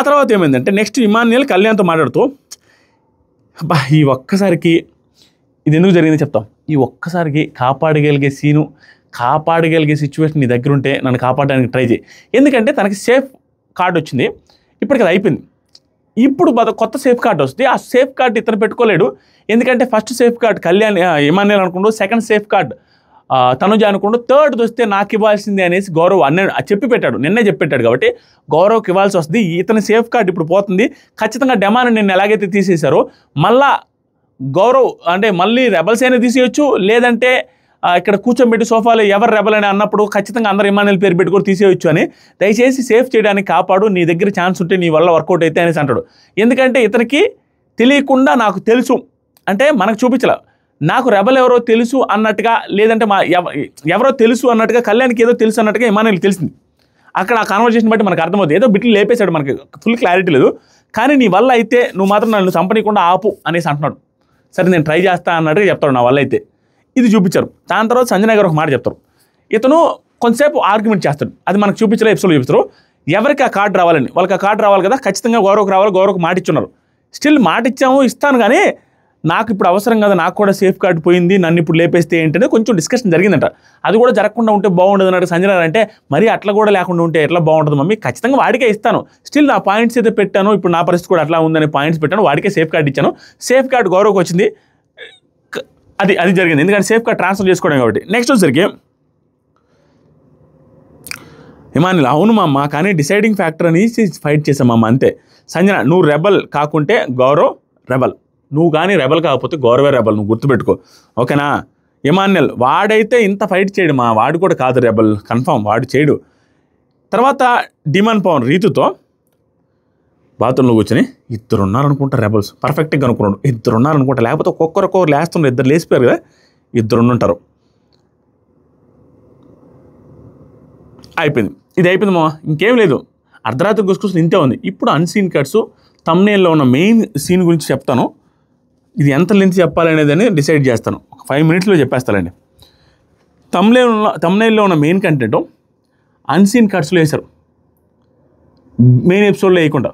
తర్వాత ఏమైందంటే నెక్స్ట్ ఇమాన్యుయల్ కళ్యాణ్తో మాట్లాడుతూ ఈ ఒక్కసారికి ఇది ఎందుకు జరిగింది చెప్తాం. ఈ ఒక్కసారికి కాపాడగలిగే సిచ్యువేషన్ నీ దగ్గర ఉంటే నన్ను కాపాడడానికి ట్రై చేయి. ఎందుకంటే తనకి కార్డు వచ్చింది, ఇప్పటికి అది అయిపోయింది. ఇప్పుడు కొత్త సేఫ్ కార్డు వస్తుంది. ఆ సేఫ్ కార్డు ఇతను పెట్టుకోలేడు, ఎందుకంటే first safe card Kalyan Emmanuel అనుకుంటూ, సెకండ్ సేఫ్ కార్డు తనుజ అనుకుంటూ, థర్డ్ వస్తే నాకు ఇవ్వాల్సిందే అనేసి గౌరవ్ చెప్పి పెట్టాడు, నిన్నే చెప్పి పెట్టాడు. కాబట్టి గౌరవ్కి ఇవ్వాల్సి వస్తుంది. ఇతని సేఫ్ కార్డు ఇప్పుడు పోతుంది. ఖచ్చితంగా డెమాని నిన్ను ఎలాగైతే తీసేశారో మళ్ళా గౌరవ్ అంటే మళ్ళీ రెబల్స్ అయినా తీసేయచ్చు, లేదంటే ఇక్కడ కూర్చోబెట్టి సోఫాలో ఎవరు రెబల్ అని అన్నప్పుడు ఖచ్చితంగా అందరు ఇమాన్యుయల్ పేరు పెట్టుకొని తీసేయచ్చు అని, దయచేసి సేఫ్ చేయడానికి కాపాడు, నీ దగ్గర ఛాన్స్ ఉంటే నీ వల్ల వర్కౌట్ అయితే అనేసి అంటాడు. ఎందుకంటే ఇతనికి తెలియకుండా నాకు తెలుసు అంటే మనకు చూపించలే, నాకు రెబల్ ఎవరో తెలుసు అన్నట్టుగా, లేదంటే ఎవరో తెలుసు అన్నట్టుగా, కళ్యాణ్కి ఏదో తెలుసు అన్నట్టుగా ఇమాన్యుయల్ తెలిసింది. అక్కడ ఆ కాన్వర్జేషన్ బట్టి మనకు అర్థమవుతుంది. ఏదో బిట్లు లేపేశాడు, మనకి ఫుల్ క్లారిటీ లేదు, కానీ నీ వల్ల అయితే నువ్వు మాత్రం నన్ను చంపనీయకుండా ఆపు అనేసి అంటున్నాడు. సరే నేను ట్రై చేస్తా అన్నట్టుగా చెప్తాడు, నా వల్ల అయితే. ఇది చూపించారు. దాని తర్వాత సంజన గారు ఒక మాట చెప్తారు. ఇతను కొంతసేపు ఆర్గ్యుమెంట్ చేస్తాడు, అది మనకు చూపించలే, ఎపిసోడ్లో చూపిస్తారు. ఎవరికి ఆ కార్డు రావాలని, వాళ్ళకి ఆ కార్డు రావాలి కదా, ఖచ్చితంగా గౌరవకు రావాలి, గౌరవకు మాట ఇచ్చున్నారు. స్టిల్ మాట ఇచ్చాము, ఇస్తాను, కానీ నాకు ఇప్పుడు అవసరం కదా, నాకు కూడా సేఫ్ కార్డు పోయింది, నన్ను ఇప్పుడు లేపేస్తే ఏంటంటే కొంచెం డిస్కషన్ జరిగిందంట. అది కూడా జరగకుండా ఉంటే బాగుండదు అన్నట్టు సంజన అంటే, మరి అట్లా కూడా లేకుండా ఉంటే ఎట్లా బాగుంటుంది మమ్మీ, ఖచ్చితంగా వాడికే ఇస్తాను, స్టిల్ నా పాయింట్స్ అయితే పెట్టాను, ఇప్పుడు నా పరిస్థితి కూడా అట్లా ఉందనే పాయింట్స్ పెట్టాను, వాడికే సేఫ్ కార్డు ఇచ్చాను, సేఫ్ కార్డు గౌరవకు వచ్చింది. అది జరిగింది, ఎందుకంటే సేఫ్ కార్డ్ ట్రాన్స్ఫర్ చేసుకోవడం కాబట్టి. నెక్స్ట్ వచ్చేసరికి ఇమాన్యుయల్, అవును మా అమ్మ, కానీ డిసైడింగ్ ఫ్యాక్టర్ అని ఫైట్ చేసామమ్మ అంతే. సంజన, నువ్వు రెబల్ కాకుంటే గౌరవ్ రెబల్, నువ్వు కానీ రెబల్ కాకపోతే గౌరవే రెబల్, నువ్వు గుర్తుపెట్టుకో, ఓకేనా. ఇమాన్యుయల్, వాడైతే ఇంత ఫైట్ చేయడు మా, వాడు కూడా కాదు రెబల్, కన్ఫామ్ వాడు చేయడు. తర్వాత డిమాండ్ పవన్ రీతుతో బాత్రూంలో కూర్చొని, ఇద్దరు ఉన్నారనుకుంటా రెబల్స్, పర్ఫెక్ట్గా అనుకున్నాడు, ఇద్దరు ఉన్నారనుకుంటా, లేకపోతే ఒక్కొక్కరు లేస్తున్నారు, ఇద్దరు లేచిపోయారు కదా, ఇద్దరు ఉంటారు. అయిపోయింది, ఇది అయిపోయింది మా, ఇంకేం లేదు. అర్ధరాత్రి గుసుకొస్తుంది, ఇంతే ఉంది. ఇప్పుడు అన్సీన్ కట్స్ థంబ్నెయిల్లో ఉన్న మెయిన్ సీన్ గురించి చెప్తాను. ఇది ఎంత లెంత్ చెప్పాలనేది డిసైడ్ చేస్తాను, ఒక 5 minutesలో చెప్పేస్తానండి. థంబ్నెయిల్లో ఉన్న మెయిన్ కంటెంట్ అన్సీన్ కట్స్లో వేశారు, మెయిన్ ఎపిసోడ్లో వేయకుండా.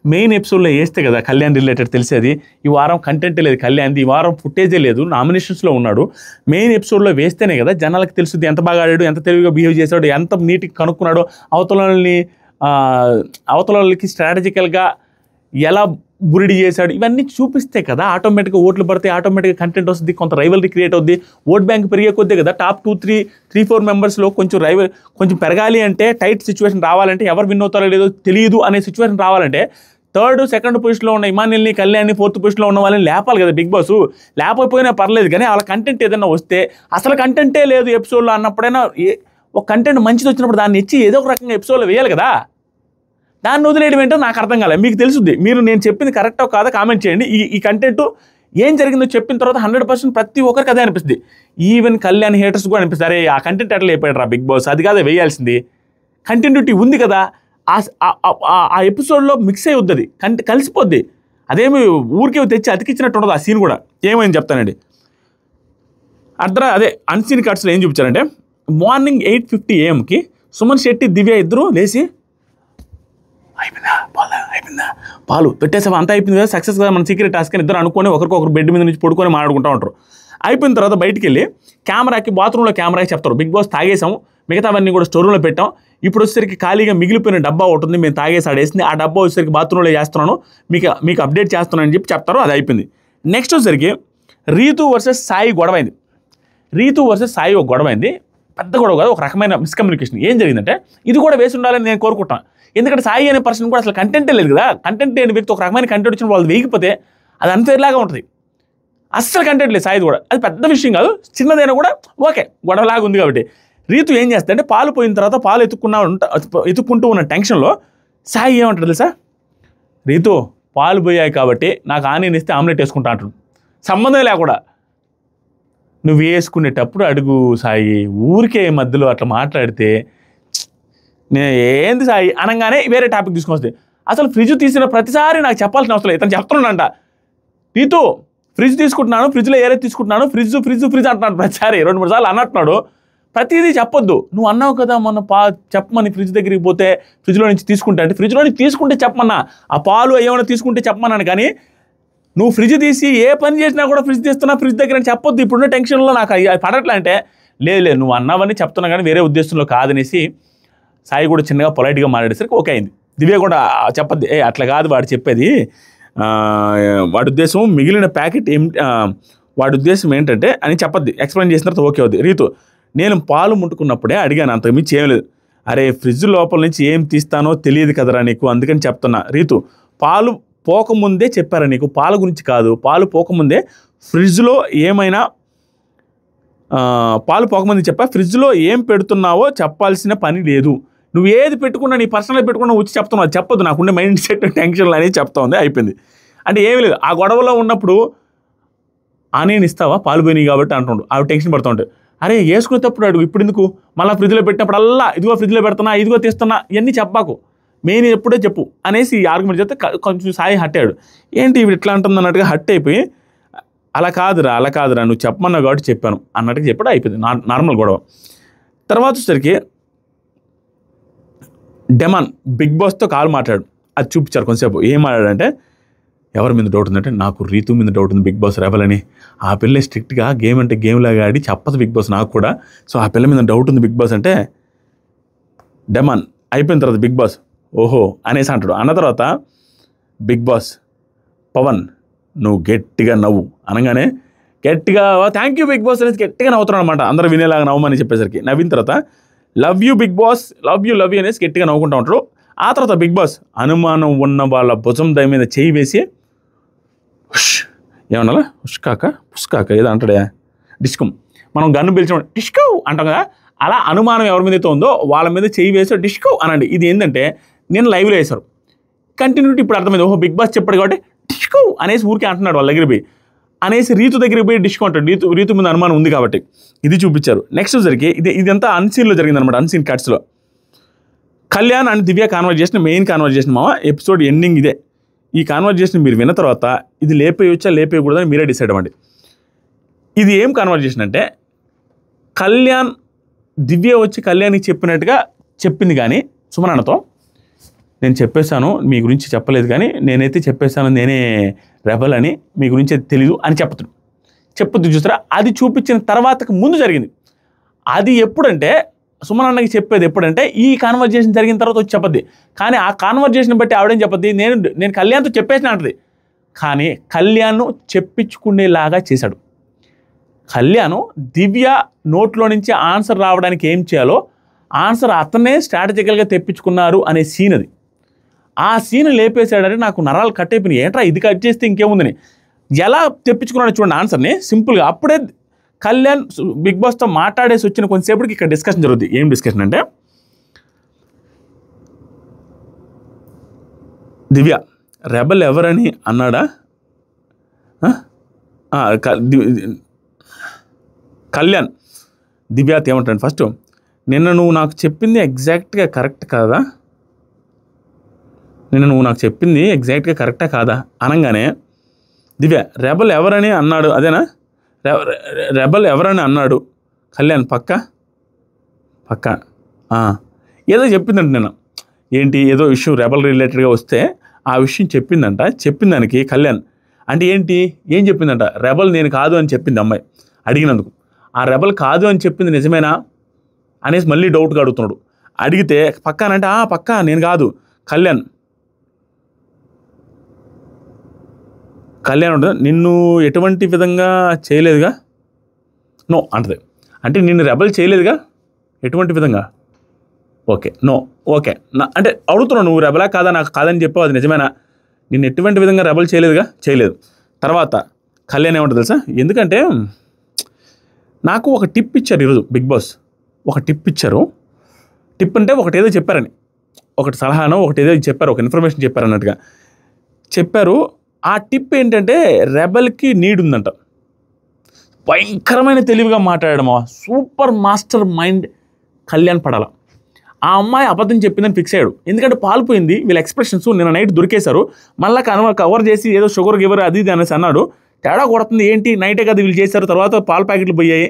మెయిన్ ఎపిసోడ్లో వేస్తే కదా కళ్యాణ్ రిలేటెడ్ తెలిసేది. ఈ వారం కంటెంటే లేదు కళ్యాణ్ది, ఈ వారం ఫుటేజే లేదు, నామినేషన్స్లో ఉన్నాడు. మెయిన్ ఎపిసోడ్లో వేస్తేనే కదా జనాలకు తెలుస్తుంది ఎంత బాగా ఆడాడు, ఎంత తెలివిగా బిహేవ్ చేశాడు, ఎంత నీట్గా కనుక్కున్నాడు, అవతల వాళ్ళకి స్ట్రాటజికల్గా ఎలా బురిడి చేశాడు, ఇవన్నీ చూపిస్తే కదా ఆటోమేటిక్గా ఓట్లు పడితే, ఆటోమేటిక్గా కంటెంట్ వస్తుంది, కొంత రైవల్రీ క్రియేట్ అవుద్ది, ఓట్ బ్యాంక్ పెరిగే కొద్దే కదా. టాప్ 2-3-4 మెంబర్స్లో కొంచెం పెరగాలి అంటే, టైట్ సిచ్యువేషన్ రావాలంటే, ఎవరు విన్ అవుతారో లేదో తెలియదు అనే సిచ్యువేషన్ రావాలంటే, 3rd, 2nd పొజిషన్లో ఉన్న ఇమాన్యుయల్ని, కళ్యాణ్ని, 4th పొజిషన్లో ఉన్న వాళ్ళని లేపాలి కదా బిగ్ బాస్. లేకపోయినా పర్లేదు, కానీ వాళ్ళ కంటెంట్ ఏదైనా వస్తే, అసలు కంటెంటే లేదు ఎపిసోడ్లో అన్నప్పుడైనా ఒక కంటెంట్ మంచిది వచ్చినప్పుడు దాన్ని ఇచ్చి ఏదో ఒక రకంగా ఎపిసోడ్లో వేయాలి కదా. దాన్ని వదిలేయడం ఏంటో నాకు అర్థం కాలేదు. మీకు తెలుసుద్ది, మీరు నేను చెప్పింది కరెక్టో కాదా కామెంట్ చేయండి. ఈ కంటెంట్ ఏం జరిగిందో చెప్పిన తర్వాత 100% ప్రతి ఒక్కరికి అదే అనిపిస్తుంది. ఈవెన్ కళ్యాణ్ హేటర్స్ కూడా అనిపిస్తుంది, అరే ఆ కంటెంట్ ఎట్లా అయిపోయాడు రా బిగ్ బాస్, అది కాదా వేయాల్సింది, కంటిన్యూటీ ఉంది కదా, ఆ ఎపిసోడ్లో మిక్స్ అయి వద్ది, కలిసిపోద్ది. అదేమి ఊరికే తెచ్చి అతికిచ్చినట్టు ఉండదు ఆ సీన్ కూడా. ఏమైంది చెప్తానండి. అదే అన్సీన్ కట్స్లో ఏం చూపించారంటే, మార్నింగ్ 8:50 AM సుమన్ శెట్టి, దివ్య ఇద్దరు లేచి, అయిపోయిందా పాలు పెట్టేసావా, అంతా అయిపోయింది కదా, సక్సెస్ కదా మన సీక్రెట్ టాస్క్ అని ఇద్దరు అనుకొని ఒకరికొకరు బెడ్ మీద నుంచి పడుకొని మాట్లాడుకుంటూ ఉంటారు. అయిపోయిన తర్వాత బయటికి వెళ్ళి బాత్రూంలో కెమెరాకి చెప్తారు, బిగ్ బాస్ తాగేసాము, మిగతావన్నీ కూడా స్టోర్ రూమ్లో పెట్టాం, ఇప్పుడు వచ్చేసరికి ఖాళీగా మిగిలిపోయిన డబ్బా ఒకటి ఉంది, మేము తాగేసి ఆడేసింది, ఆ డబ్బా వచ్చేసరికి బాత్రూంలో చేస్తున్నాను, మీకు అప్డేట్ చేస్తున్నాను అని చెప్తారు. అది అయిపోయింది. నెక్స్ట్ వచ్చేసరికి రీతు వర్సెస్ సాయి గొడవైంది. ఒక గొడవైంది, పెద్ద గొడవ కాదు, ఒక రకమైన మిస్కమ్యూనికేషన్. ఏం జరిగిందంటే, ఇది కూడా వేసి ఉండాలని నేను కోరుకుంటాను. ఎందుకంటే సాయి అనే పర్సన్ కూడా అసలు కంటెంటే లేదు కదా, కంటెంట్ లేని వ్యక్తి ఒక రకమైన కంటెంట్ వచ్చిన వాళ్ళు వేయకపోతే అది అన్ఫేర్ లాగా ఉంటుంది. అస్సలు కంటెంట్ లేదు సాయిది కూడా, అది పెద్ద విషయం కాదు, చిన్నదైనా కూడా ఓకే గొడవలాగా ఉంది. కాబట్టి రీతు ఏం చేస్తుందంటే, పాలు పోయిన తర్వాత పాలు ఎత్తుక్కుంటూ ఉన్న టెన్షన్లో సాయి ఏమంటాడు తెలుసా, రీతు పాలు పోయాయి కాబట్టి నాకు ఆనియన్ ఇస్తే ఆమ్లెట్ వేసుకుంటా అంటాడు. సంబంధం లేకుండా నువ్వు వేసుకునేటప్పుడు అడుగు సాయి, ఊరికే మధ్యలో అట్లా మాట్లాడితే నేను ఏంది సాయి అనగానే వేరే టాపిక్ తీసుకొని వస్తే, అసలు ఫ్రిడ్జ్ తీసిన ప్రతిసారి నాకు చెప్పాల్సిన అవసరం లేదు. ఇతను చెప్తున్నాడంట, రీతు ఫ్రిడ్జ్ తీసుకుంటున్నాను, ఫ్రిడ్జ్లో ఏరే తీసుకుంటున్నాను, ఫ్రిడ్జ్ అంటున్నాడు ప్రతిసారి 2-3 సార్లు అన్నట్టున్నాడు. ప్రతిదీ చెప్పొద్దు, నువ్వు అన్నావు కదా మొన్న చెప్పమని ఫ్రిడ్జ్ దగ్గరికి పోతే ఫ్రిడ్జ్లో నుంచి తీసుకుంటా అంటే, ఫ్రిడ్జ్లో నుంచి తీసుకుంటే చెప్పమన్నా, ఆ పాలు ఏమైనా తీసుకుంటే చెప్పమన్నాను, కానీ నువ్వు ఫ్రిడ్జ్ తీసి ఏ పని చేసినా కూడా ఫ్రిడ్జ్ తీస్తున్నా ఫ్రిడ్జ్ దగ్గర అని చెప్పొద్దు. ఇప్పుడున్న టెన్షన్లో నాకు అది పడట్లే అంటే, లేదు నువ్వు అన్నావని చెప్తున్నా కానీ వేరే ఉద్దేశంలో కాదనేసి సాయి కూడా చిన్నగా పొలైట్గా మాట్లాడేసరికి ఓకే అయింది. దివ్య కూడా చెప్పద్ది, అట్లా కాదు వాడు చెప్పేది, వాడి ఉద్దేశం మిగిలిన ప్యాకెట్ వాడి ఉద్దేశం ఏంటంటే అని చెప్పద్ది. ఎక్స్ప్లెయిన్ చేసిన తర్వాత ఓకే అవుద్ది. రీతు, నేను పాలు ముట్టుకున్నప్పుడే అడిగాను, అంతకుమించి ఏం లేదు. అరే ఫ్రిడ్జ్ లోపల నుంచి ఏం తీస్తానో తెలియదు కదరా నీకు, అందుకని చెప్తున్నా. రీతు, పాలు పోకముందే చెప్పారా నీకు, పాల గురించి కాదు, పాలు పోకముందే ఫ్రిడ్జ్లో ఏమైనా పాలు పోకముందే చెప్పా, ఫ్రిడ్జ్లో ఏం పెడుతున్నావో చెప్పాల్సిన పని లేదు. నువ్వు ఏది పెట్టుకున్నా, నీ పర్సనల్ పెట్టుకున్నా వచ్చి చెప్తున్నావు, చెప్పొద్దు, నాకుండే మైండ్ సెట్ టెన్షన్లు అనేది చెప్తా ఉంది. అయిపోయింది. అంటే ఏమీ లేదు. ఆ గొడవలో ఉన్నప్పుడు నేను ఇస్తావా పాలు పోయినాయి కాబట్టి అంటుండు. ఆవిడ టెన్షన్ పడుతూ ఉంటాడు. అరే వేసుకునేటప్పుడు అడుగు, ఇప్పుడు ఎందుకు మళ్ళీ ఫ్రిడ్జ్లో పెట్టినప్పుడల్లా ఇదిగో ఫ్రిడ్జ్లో పెడుతున్నా, ఇదిగో తీస్తున్నా, ఇవన్నీ చెప్పాకు, మెయిన్ ఎప్పుడే చెప్పు అనేసి ఆర్గ్యుమెంట్ చేస్తే కొంచెం సాయి హట్టాడు. ఏంటి ఇవి ఇట్లా అంటుంది అన్నట్టుగా హట్ అయిపోయి, అలా కాదురా నువ్వు చెప్పమన్నావు కాబట్టి చెప్పాను అన్నట్టుగా చెప్పాడు. అయిపోయింది నార్మల్ గొడవ. తర్వాత వచ్చేసరికి డెమాన్ బిగ్ బాస్తో కాల్ మాట్లాడు, అది చూపించారు కొంతసేపు. ఏం మాట్లాడంటే, ఎవరి మీద డౌట్ ఉందంటే నాకు రీతు మీద డౌట్ ఉంది బిగ్ బాస్ రెబల్ అని. ఆ పిల్ల స్ట్రిక్ట్గా గేమ్ అంటే గేమ్ లాగా ఆడి చెప్పదు బిగ్ బాస్ నాకు కూడా, సో ఆ పిల్ల మీద డౌట్ ఉంది బిగ్ బాస్ అంటే. డెమాన్ అయిపోయిన తర్వాత బిగ్ బాస్ ఓహో అనేసి అంటాడు. అన్న తర్వాత బిగ్ బాస్ పవన్ నువ్వు గట్టిగా నవ్వు అనగానే గట్టిగా థ్యాంక్ యూ బిగ్ బాస్ అనేసి గట్టిగా నవ్వుతున్నాడు అనమాట. అందరూ వినేలాగా నవ్వమని చెప్పేసరికి నవ్విన తర్వాత love you Bigg Boss, love you అనేసి గట్టిగా నవ్వుకుంటూ ఉంటాడు. ఆ తర్వాత బిగ్ బాస్ అనుమానం ఉన్న వాళ్ళ భుజం దయ మీద చేయి వేసి ఏమన్నా పుష్కాక ఏదో అంటాడే, డిస్కమ్, మనం గన్ను పిలిచినప్పుడు డిస్కో అంటాం కదా, అలా అనుమానం ఎవరి మీద అయితే ఉందో వాళ్ళ మీద చేయి వేసి డిస్కో అనండి. ఇది ఏంటంటే నేను లైవ్లో వేశారు కంటిన్యూటీ, ఇప్పుడు అర్థమైంది. ఓహో బిగ్ బాస్ చెప్పాడు కాబట్టి డిస్కో అనేసి ఊరికే అంటున్నాడు వాళ్ళ దగ్గర పోయి అనేసి రీతు దగ్గరికి పోయి డిస్కో అంటాడు. రీతు మీద అనుమానం ఉంది కాబట్టి ఇది చూపించారు. నెక్స్ట్ జరిగి ఇదంతా అన్సీన్లో జరిగిందనమాట, అన్సీన్ కట్స్లో. Kalyan and Divya conversation, main conversation మామ, ఎపిసోడ్ ఎండింగ్ ఇదే. ఈ కాన్వర్జేషన్ మీరు విన్న తర్వాత ఇది లేపేయొచ్చా లేపేయకూడదని మీరే డిసైడ్ అవ్వండి. ఇది ఏం కాన్వర్జేషన్ అంటే, కళ్యాణ్ దివ్య వచ్చి కళ్యాణ్కి చెప్పినట్టుగా చెప్పింది, కానీ సుమనన్నతో నేను చెప్పేశాను మీ గురించి చెప్పలేదు, కానీ నేనైతే చెప్పేశాను నేనే రెబల్ అని, మీ గురించి అయితే తెలీదు అని చెప్పొద్దు చూస్తారా. అది చూపించిన తర్వాతకు ముందు జరిగింది. అది ఎప్పుడంటే సుమనన్నకి చెప్పేది ఎప్పుడంటే ఈ కాన్వర్జేషన్ జరిగిన తర్వాత వచ్చి చెప్పద్ది. కానీ ఆ కాన్వర్జేషన్ బట్టి ఆవిడేం చెప్పద్ది, నేను కళ్యాణ్తో చెప్పేసిన అంటది. కానీ కళ్యాణ్ను చెప్పించుకునేలాగా చేశాడు. కళ్యాణ్ దివ్య నోట్లో నుంచి ఆన్సర్ రావడానికి ఏం చేయాలో ఆన్సర్ అతనే స్ట్రాటజికల్గా తెప్పించుకున్నారు అనే సీన్ అది. ఆ సీన్ లేపేశాడంటే నాకు నరాలు కట్ అయిపోయినాయి. ఏంట్రా ఇది కట్ చేస్తే ఇంకేముందని, ఎలా తెప్పించుకున్నాడు చూడండి ఆన్సర్ని సింపుల్గా. అప్పుడే కళ్యాణ్ బిగ్ బాస్తో మాట్లాడేసి వచ్చిన కొంతసేపటికి ఇక్కడ డిస్కషన్ జరుగుతుంది. ఏం డిస్కషన్ అంటే, దివ్య రెబల్ ఎవరని అన్నాడా, కళ్యాణ్ దివ్యాత్ ఏమంటాడు ఫస్ట్, నిన్న నువ్వు నాకు చెప్పింది ఎగ్జాక్ట్గా కరెక్ట్ కాదా, నిన్న నువ్వు నాకు చెప్పింది ఎగ్జాక్ట్గా కరెక్టా కాదా అనగానే దివ్య రెబల్ ఎవరని అన్నాడు, అదేనా రెబల్ ఎవరని అన్నాడు కళ్యాణ్, పక్క ఏదో చెప్పిందంట నిన్న, ఏంటి ఏదో ఇష్యూ రెబల్ రిలేటెడ్గా వస్తే ఆ విషయం చెప్పిందంట. చెప్పిన దానికి కళ్యాణ్ అంటే ఏంటి ఏం చెప్పిందంట, రెబల్ నేను కాదు అని చెప్పింది అమ్మాయి అడిగినందుకు. ఆ రెబల్ కాదు అని చెప్పింది నిజమేనా అనేసి మళ్ళీ డౌట్గా అడుగుతున్నాడు. అడిగితే పక్కానంటే పక్కా నేను కాదు కళ్యాణ్ ఉంటుంది, నిన్ను ఎటువంటి విధంగా చేయలేదుగా, నో అంటది. అంటే నిన్ను రెబల్ చేయలేదుగా ఎటువంటి విధంగా, ఓకే నో ఓకే అంటే అడుగుతున్నావు నువ్వు రెబలా కాదా, నాకు కాదని చెప్పావు అది నిజమేనా, నిన్ను ఎటువంటి విధంగా రెబల్ చేయలేదు. తర్వాత కళ్యాణ్ ఏమంటుంది తెలుసా, ఎందుకంటే నాకు ఒక టిప్ ఇచ్చారు ఈరోజు బిగ్ బాస్, ఒక టిప్ ఇచ్చారు. టిప్ అంటే ఒకటేదో చెప్పారని, ఒకటి సలహానో ఒకటేదో చెప్పారు, ఒక ఇన్ఫర్మేషన్ చెప్పారు అన్నట్టుగా చెప్పారు. ఆ టిప్ ఏంటంటే రెబల్కి నీడ్ ఉందంట. భయంకరమైన తెలివిగా మాట్లాడడం, super master mind Kalyan Padala. ఆ అమ్మాయి అబద్ధం చెప్పిందని ఫిక్స్ అయ్యాడు. ఎందుకంటే పాల్పోయింది, వీళ్ళ ఎక్స్ప్రెషన్స్ నిన్న నైట్ దొరికేశారు. మళ్ళీ కవర్ చేసి ఏదో షుగర్ గివర్ అది ఇది అనేసి అన్నాడు. తేడా కొడుతుంది ఏంటి, నైటే కదా వీళ్ళు చేశారు, తర్వాత పాల ప్యాకెట్లు పోయాయి,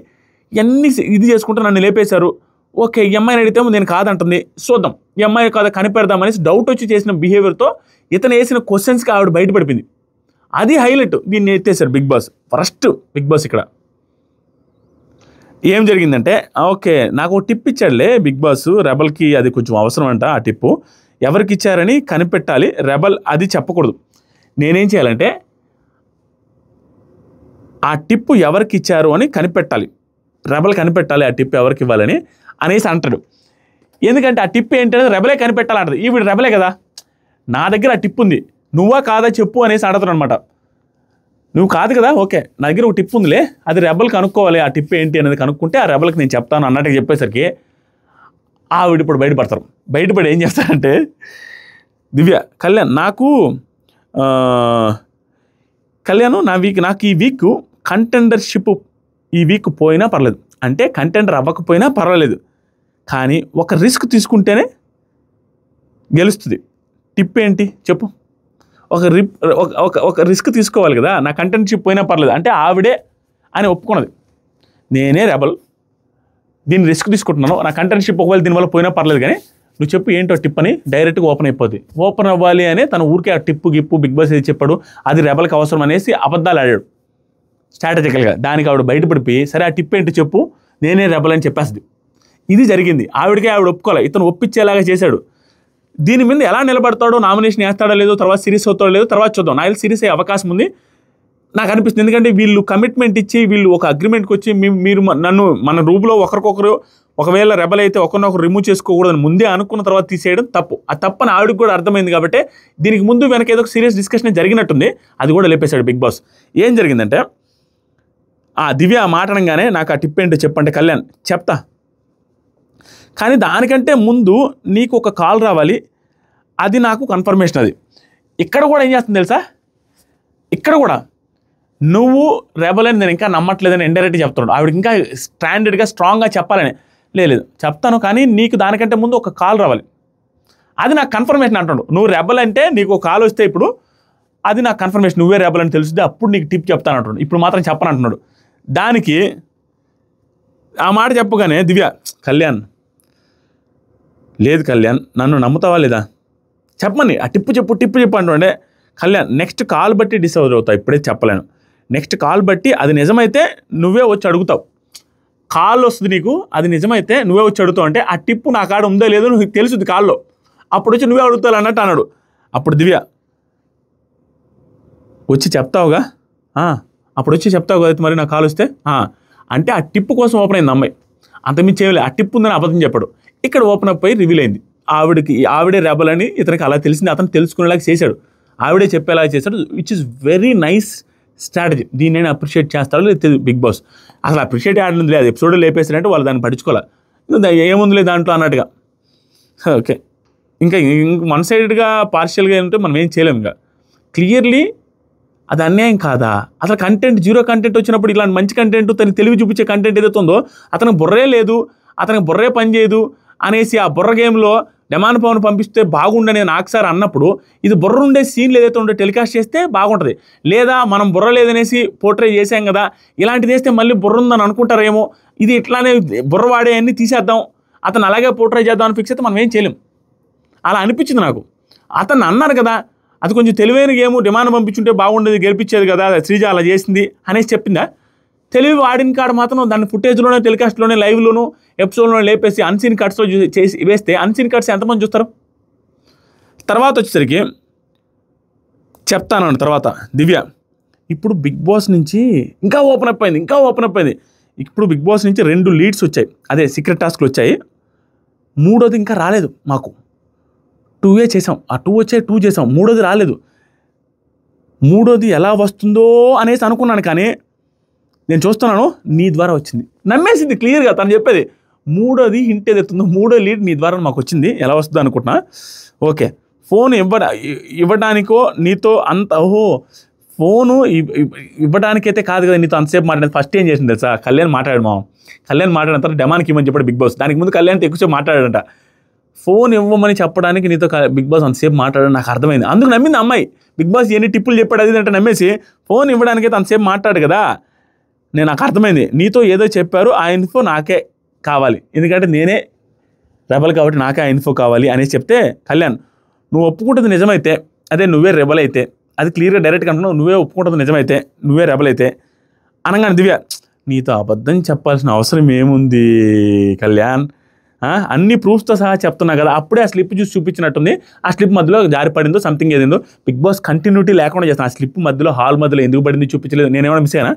ఇవన్నీ ఇది చేసుకుంటూ నన్ను లేపేశారు. ఓకే ఈ అమ్మాయిని అడిగితే నేను కాదంటుంది, చూద్దాం ఈ అమ్మాయి కాదా కనిపెడదామనేసి డౌట్ వచ్చి చేసిన బిహేవియర్తో ఇతను వేసిన క్వశ్చన్స్కి ఆవిడ బయటపడిపోయింది. అది హైలైట్, దీన్ని ఎత్తేసారు big boss, first big boss ఇక్కడ. ఏం జరిగిందంటే ఓకే నాకు టిప్ ఇచ్చాడులే బిగ్ బాస్, రెబల్కి అది కొంచెం అవసరం అంట ఆ టిప్పు, ఎవరికి ఇచ్చారని కనిపెట్టాలి, రెబల్ అది చెప్పకూడదు. నేనేం చేయాలంటే ఆ టిప్పు ఎవరికి ఇచ్చారు అని కనిపెట్టాలి, రెబల్ కనిపెట్టాలి ఆ టిప్ ఎవరికి ఇవ్వాలని అనేసి అంటాడు. ఎందుకంటే ఆ టిప్ ఏంటనేది రెబలే కనిపెట్టాలంటది. ఈ వీడు రెబలే కదా, నా దగ్గర ఆ టిప్ ఉంది, నువ్వా కాదా చెప్పు అనేసి అడుగుతాడు అనమాట. నువ్వు కాదు కదా, ఓకే నా దగ్గర ఒక టిప్ ఉందిలే, అది రెబల్ కనుక్కోవాలి, ఆ టిప్ ఏంటి అనేది కనుక్కుంటే ఆ రెబల్కి నేను చెప్తాను అన్నట్టుగా చెప్పేసరికి ఆవిడ ఇప్పుడు బయటపడతారు. బయటపడి ఏం చేస్తారంటే, దివ్య కళ్యాణ్ నాకు కళ్యాణ్ నాకు ఈ వీక్ కంటెండర్షిప్ ఈ వీక్ పోయినా పర్లేదు, అంటే కంటెండర్ అవ్వకపోయినా పర్వాలేదు, కానీ ఒక రిస్క్ తీసుకుంటేనే గెలుస్తుంది. టిప్ ఏంటి చెప్పు, ఒక రిస్క్ తీసుకోవాలి కదా, నా కంటెంటర్షిప్ పోయినా పర్లేదు అంటే ఆవిడే అని ఒప్పుకున్నది, నేనే రెబల్ దీన్ని రిస్క్ తీసుకుంటున్నాను, నా కంటెంటర్షిప్ ఒకవేళ దీనివల్ల పోయినా పర్లేదు, కానీ నువ్వు చెప్పు ఏంటో టిప్ అని డైరెక్ట్గా ఓపెన్ అయిపోద్ది. ఓపెన్ అవ్వాలి అని తను ఊరికే ఆ టిప్పు గిప్పు బిగ్ బాస్ ఏది చెప్పాడు అది రెబల్కి అవసరం అనేసి అబద్ధాలు ఆడాడు స్ట్రాటజికల్గా. దానికి ఆవిడ బయటపడిపోయి సరే ఆ టిప్ ఏంటో చెప్పు నేనే రెబల్ అని చెప్పేస్తుంది. ఇది జరిగింది. ఆవిడ ఒప్పుకోవాలి, ఇతను ఒప్పించేలాగా చేశాడు. దీని మీద ఎలా నిలబడతాడో, నామినేషన్ వేస్తాడో లేదో, తర్వాత సిరీస్ అవుతాడో లేదో తర్వాత చూద్దాం. నాకు సిరీస్ అయ్యే అవకాశం ఉంది నాకు అనిపిస్తుంది. ఎందుకంటే వీళ్ళు కమిట్మెంట్ ఇచ్చి వీళ్ళు ఒక అగ్రిమెంట్కి వచ్చి మీరు నన్ను మన రూమ్లో ఒకరికొకరు ఒకవేళ రెబల్ అయితే ఒకరినొకరు రిమూవ్ చేసుకోకూడదని ముందే అనుకున్న తర్వాత తీసేయడం తప్పు. ఆ తప్పని ఆవిడకి కూడా అర్థమైంది కాబట్టి దీనికి ముందు వెనక ఏదో ఒక సీరియస్ డిస్కషన్ జరిగినట్టుంది, అది కూడా లేపేశాడు బిగ్ బాస్. ఏం జరిగిందంటే ఆ దివ్య మాట్లాడంగానే నాకు ఆ టిప్ ఏంటో చెప్పంటే కళ్యాణ్ చెప్తా, కానీ దానికంటే ముందు నీకు ఒక కాల్ రావాలి, అది నాకు కన్ఫర్మేషన్. అది ఇక్కడ కూడా ఏం చేస్తుంది తెలుసా, ఇక్కడ కూడా నువ్వు రెబల్ అని నేను ఇంకా నమ్మట్లేదని ఇండైరెక్ట్గా చెప్తున్నాడు. ఆవిడకి ఇంకా స్టాండర్డ్గా స్ట్రాంగ్గా చెప్పాలని లేదు చెప్తాను, కానీ నీకు దానికంటే ముందు ఒక కాల్ రావాలి, అది నాకు కన్ఫర్మేషన్ అంటాడు. నువ్వు రెబల్ అంటే నీకు ఒక కాల్ వస్తే ఇప్పుడు అది నాకు కన్ఫర్మేషన్, నువ్వే రెబల్ అని తెలుస్తుంది, అప్పుడు నీకు టిప్ చెప్తాను అంటున్నాడు. ఇప్పుడు మాత్రం చెప్పను అంటున్నాడు. దానికి ఆ మాట చెప్పగానే దివ్య కళ్యాణ్ లేదు కళ్యాణ్ నన్ను నమ్ముతావా లేదా చెప్పమని ఆ టిప్పు చెప్పు అంటుండే. కళ్యాణ్ నెక్స్ట్ కాల్ బట్టి డిసైడ్ అవుతావు, ఇప్పుడే చెప్పలేను, నెక్స్ట్ కాల్ బట్టి అది నిజమైతే నువ్వే వచ్చి అడుగుతావు, కాల్ వస్తుంది నీకు, అది నిజమైతే నువ్వే వచ్చి అడుగుతావు, అంటే ఆ టిప్పు నా కాడ ఉందో లేదో నువ్వు తెలుసుది కాల్లో, అప్పుడు వచ్చి నువ్వే అడుగుతావు అన్నట్టు అన్నాడు. అప్పుడు దివ్య వచ్చి చెప్తావుగా, అప్పుడు వచ్చి చెప్తావు కదా మరి నా కాల్ వస్తే, అంటే ఆ టిప్పు కోసం ఓపెన్ అయింది అమ్మాయి, అంతమించి చేయలే, ఆ టిప్పు ఉందని అబద్ధం చెప్పాడు. ఇక్కడ ఓపెన్ అప్ అయ్యి రివీల్ అయింది, ఆవిడే రెబల్ అని ఇతనికి అలా తెలిసింది, అతను తెలుసుకునేలాగా చేశాడు, ఆవిడే చెప్పేలాగా చేశాడు, which is very nice strategy. దీన్ని నేను అప్రిషియేట్ చేస్తాడు లేదు బిగ్ బాస్, అసలు అప్రిషియేట్ ఆడలేదు లేదు, ఎపిసోడ్ లేపేసారంటే వాళ్ళు దాన్ని పట్టించుకోవాలి, ఏముంది దాంట్లో అన్నట్టుగా. ఓకే ఇంకా వన్ సైడెడ్గా పార్షియల్గా ఏంటంటే మనం ఏం చేయలేము. ఇంకా క్లియర్లీ అది అన్యాయం కాదా, అసలు కంటెంట్ జీరో కంటెంట్ వచ్చినప్పుడు ఇలాంటి మంచి కంటెంట్ తనకి తెలివి చూపించే కంటెంట్ ఏదైతే ఉందో అతనికి బుర్రే లేదు, అతనికి బుర్రే పని చేయదు అనేసి ఆ బుర్ర గేమ్లో డెమాన్ పవన్ పంపిస్తే బాగుండని నాకు సార్ అన్నప్పుడు ఇది బుర్ర ఉండే సీన్లు ఏదైతే ఉందో టెలికాస్ట్ చేస్తే బాగుంటుంది, లేదా మనం బుర్ర లేదనేసి పోర్ట్రే చేసాం కదా ఇలాంటిది వేస్తే మళ్ళీ బుర్ర ఉందని అనుకుంటారేమో, ఇది ఇట్లానే బుర్ర వాడే అన్ని తీసేద్దాం అతను అలాగే పోర్ట్రే చేద్దాం అని ఫిక్స్ అయితే మనం ఏం చేయలేం. అలా అనిపించింది నాకు. అతను అన్నారు కదా అది కొంచెం తెలివైన గేము, డిమాండ్ పంపించుంటే బాగుండేది గెలిపించేది కదా, శ్రీజ అలా చేసింది అనేసి చెప్పిందా, తెలివి వాడిన కాడ మాత్రం దాన్ని ఫుటేజ్లోనే టెలికాస్ట్లోనే లైవ్లోనూ ఎపిసోడ్లోనే లేపేసి అన్సీన్ కట్స్లో చేసి వేస్తే అన్సీన్ కట్స్ ఎంతమంది చూస్తారు. తర్వాత వచ్చేసరికి చెప్తాను తర్వాత దివ్య ఇప్పుడు బిగ్ బాస్ నుంచి ఇంకా ఓపెన్ అప్ అయింది. ఇప్పుడు బిగ్ బాస్ నుంచి 2 లీడ్స్ వచ్చాయి, అదే సీక్రెట్ టాస్క్లు వచ్చాయి, 3వది ఇంకా రాలేదు. మాకు 2 చేసాం, ఆ 2 వచ్చాయి 2 చేసాం, 3వది రాలేదు. 3వది ఎలా వస్తుందో అనేసి అనుకున్నాను, కానీ నేను చూస్తున్నాను నీ ద్వారా వచ్చింది, నమ్మేసింది క్లియర్గా తను చెప్పేది. 3వది హింట్ ఏదైతుందో 3వ లీడ్ నీ ద్వారా మాకు వచ్చింది, ఎలా వస్తుందో అనుకుంటున్నా. ఓకే ఫోన్ ఇవ్వడానికో నీతో అంత ఫోను ఇవ్వడానికైతే కాదు కదా నీతో అంతసేపు మాట్లాడేది. ఫస్ట్ ఏం చేసింది తెలుసా, కళ్యాణ్ మాట్లాడాడు కళ్యాణ్ మాట్లాడిన తర్వాత డెమాన్కి ఇవ్వమని చెప్పాడు బిగ్ బాస్. దానికి ముందు కళ్యాణ్తో ఎక్కువసేపు మాట్లాడాడంట, ఫోన్ ఇవ్వమని చెప్పడానికి నీతో బిగ్ బాస్ అంతసేపు మాట్లాడడం నాకు అర్థమైంది. అందుకు నమ్మింది అమ్మాయి, బిగ్ బాస్ ఎన్ని టిప్పులు చెప్పాడు అది అంటే నమ్మేసి ఫోన్ ఇవ్వడానికైతే అంతసేపు మాట్లాడు కదా, నాకు అర్థమైంది నీతో ఏదో చెప్పారు, ఆ ఇన్ఫో నాకే కావాలి, ఎందుకంటే నేనే రెబల్ కాబట్టి నాకే ఆ ఇన్ఫో కావాలి అనేసి చెప్తే, కళ్యాణ్ నువ్వు ఒప్పుకుంటుంది నిజమైతే, అదే నువ్వే రెబల్ అయితే, అది క్లియర్గా డైరెక్ట్గా అంటున్నావు, నువ్వే ఒప్పుకుంటుంది నిజమైతే, నువ్వే రెబల్ అయితే అనగానే దివ్య నీతో అబద్ధం చెప్పాల్సిన అవసరం ఏముంది కళ్యాణ్? అన్ని ప్రూఫ్స్తో సహా చెప్తున్నా కదా. అప్పుడే ఆ స్లిప్ చూసి చూపించినట్టుంది. ఆ స్లిప్ మధ్యలో జారిపడిందో సంథింగ్ ఏదిందో. బిగ్ బాస్ కంటిన్యూటీ లేకుండా చేస్తాను. ఆ స్లిప్ మధ్యలో హాల్ మధ్యలో ఎందుకు పడింది చూపించలేదు. నేనేమైనా మిస్ అయ్యానా?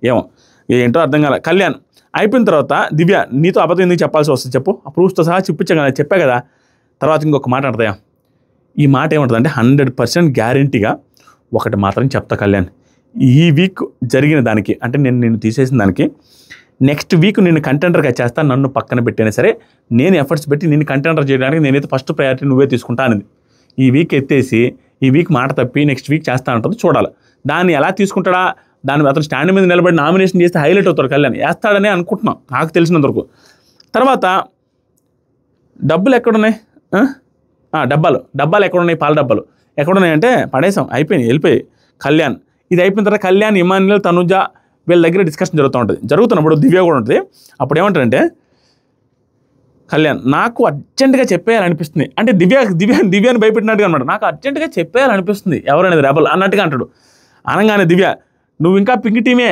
ఏమో ఏంటో అర్థం కాలే. కళ్యాణ్ అయిపోయిన తర్వాత దివ్య నీతో అబద్ధం ఎందుకు చెప్పాల్సి వస్తుంది చెప్పు. ఆ ప్రూఫ్స్తో సహా చూపించాను కదా, చెప్పా కదా. తర్వాత ఇంకొక మాట అంటదయా. ఈ మాట ఏమంటుంది అంటే 100% గ్యారంటీగా ఒకటి మాత్రం చెప్తా కళ్యాణ్. ఈ వీక్ జరిగిన దానికి అంటే నేను తీసేసిన దానికి నెక్స్ట్ వీక్ నేను కంటెండర్గా చేస్తాను. నన్ను పక్కన పెట్టినా సరే నేను ఎఫర్ట్స్ పెట్టి నేను కంటెండర్ చేయడానికి నేనైతే ఫస్ట్ ప్రయారిటీ నువ్వే తీసుకుంటా అనేది. ఈ వీక్ ఎత్తేసి ఈ వీక్ మాట తప్పి నెక్స్ట్ వీక్ చేస్తా అంటుంది. చూడాలి దాన్ని ఎలా తీసుకుంటాడా. దాని అతను స్టాండ్ మీద నిలబడి నామినేషన్ చేస్తే హైలైట్ అవుతాడు కళ్యాణ్. వేస్తాడని అనుకుంటున్నాం నాకు తెలిసినంతవరకు. తర్వాత డబ్బులు ఎక్కడున్నాయి? డబ్బాలు ఎక్కడున్నాయి? పాల డబ్బాలు ఎక్కడున్నాయంటే పడేసాం, అయిపోయినాయి, వెళ్ళిపోయాయి. కళ్యాణ్ ఇది అయిపోయిన తర్వాత కళ్యాణ్, ఇమాన్యుల్, తనుజ వీళ్ళ దగ్గర డిస్కషన్ జరుగుతున్నప్పుడు దివ్య కూడా ఉంటుంది. అప్పుడు ఏమంటారంటే కళ్యాణ్ నాకు అర్జెంటుగా చెప్పేయాలనిపిస్తుంది అంటే దివ్యాన్ని భయపెట్టినట్టుగా అనమాట. నాకు అర్జెంటుగా చెప్పేయాలనిపిస్తుంది ఎవరనేది రెబల్ అన్నట్టుగా అంటాడు. అనగానే దివ్య నువ్వు ఇంకా పింక్ టీమే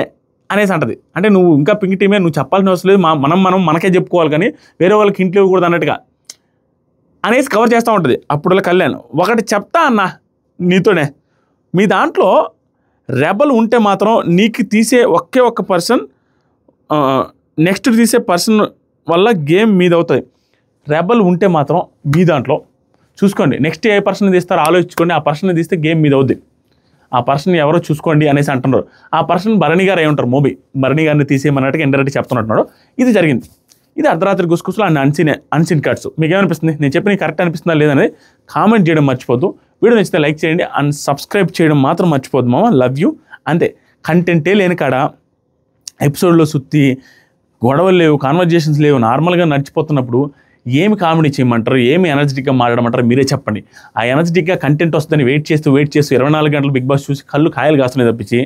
అనేసి అంటది. అంటే నువ్వు ఇంకా పింక్ టీమే, నువ్వు చెప్పాల్సిన అవసరం లేదు, మనం మనకే చెప్పుకోవాలి కానీ వేరే వాళ్ళకి ఇంట్లో ఇవ్వకూడదు అన్నట్టుగా అనేసి కవర్ చేస్తూ ఉంటుంది. అప్పుడు కళ్యాణ్ ఒకటి చెప్తా అన్న నీతోనే, మీ దాంట్లో రెబల్ ఉంటే మాత్రం నీకు తీసే ఒకే ఒక్క పర్సన్ నెక్స్ట్ తీసే పర్సన్ వల్ల గేమ్ మీద అవుతుంది. రెబల్ ఉంటే మాత్రం మీ దాంట్లో చూసుకోండి, నెక్స్ట్ ఏ పర్సన్ తీస్తారో ఆలోచించుకోండి, ఆ పర్సన్ తీస్తే గేమ్ మీద అవుద్ది, ఆ పర్సన్ ఎవరో చూసుకోండి అనేసి అంటున్నారు. ఆ పర్సన్ భరణి గారు ఏమంటారు, మోబీ భరణి గారిని తీసేయమన్నట్టుగా ఇండైరెక్ట్ చెప్తున్నట్టున్నాడు. ఇది జరిగింది. ఇది అర్ధరాత్రి గుసగుసలు అండ్ అన్సీన్ కట్స్. మీకు ఏమనిపిస్తుంది? నేను చెప్పిన కరెక్ట్ అనిపిస్తుందా లేదనేది కామెంట్ చేయడం మర్చిపోద్దు. వీడియో నచ్చితే లైక్ చేయండి అండ్ సబ్స్క్రైబ్ చేయడం మాత్రం మర్చిపోద్దు మామ. Love you. అంతే, కంటెంటే లేని కాడ ఎపిసోడ్లో సుత్తి గొడవలు లేవు, కాన్వర్జేషన్స్ లేవు, నార్మల్గా నడిచిపోతున్నప్పుడు ఏమి కామెడీ చేయమంటారు, ఏమి ఎనర్జెటిక్గా మాట్లాడమంటారు మీరే చెప్పండి. ఆ ఎనర్జెటిక్గా కంటెంట్ వస్తుందని వెయిట్ చేస్తూ 24 గంటలు బిగ్ బాస్ చూసి కళ్ళు కాయలు కాస్తున్నాయి తప్పించి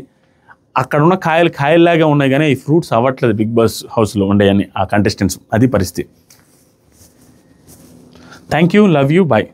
అక్కడ ఉన్న కాయల్లాగా ఉన్నాయి కానీ ఈ ఫ్రూట్స్ అవ్వట్లేదు బిగ్ బాస్ హౌస్లో ఉండేయని ఆ కంటెస్టెంట్స్. అది పరిస్థితి. Thank you, love you, bye.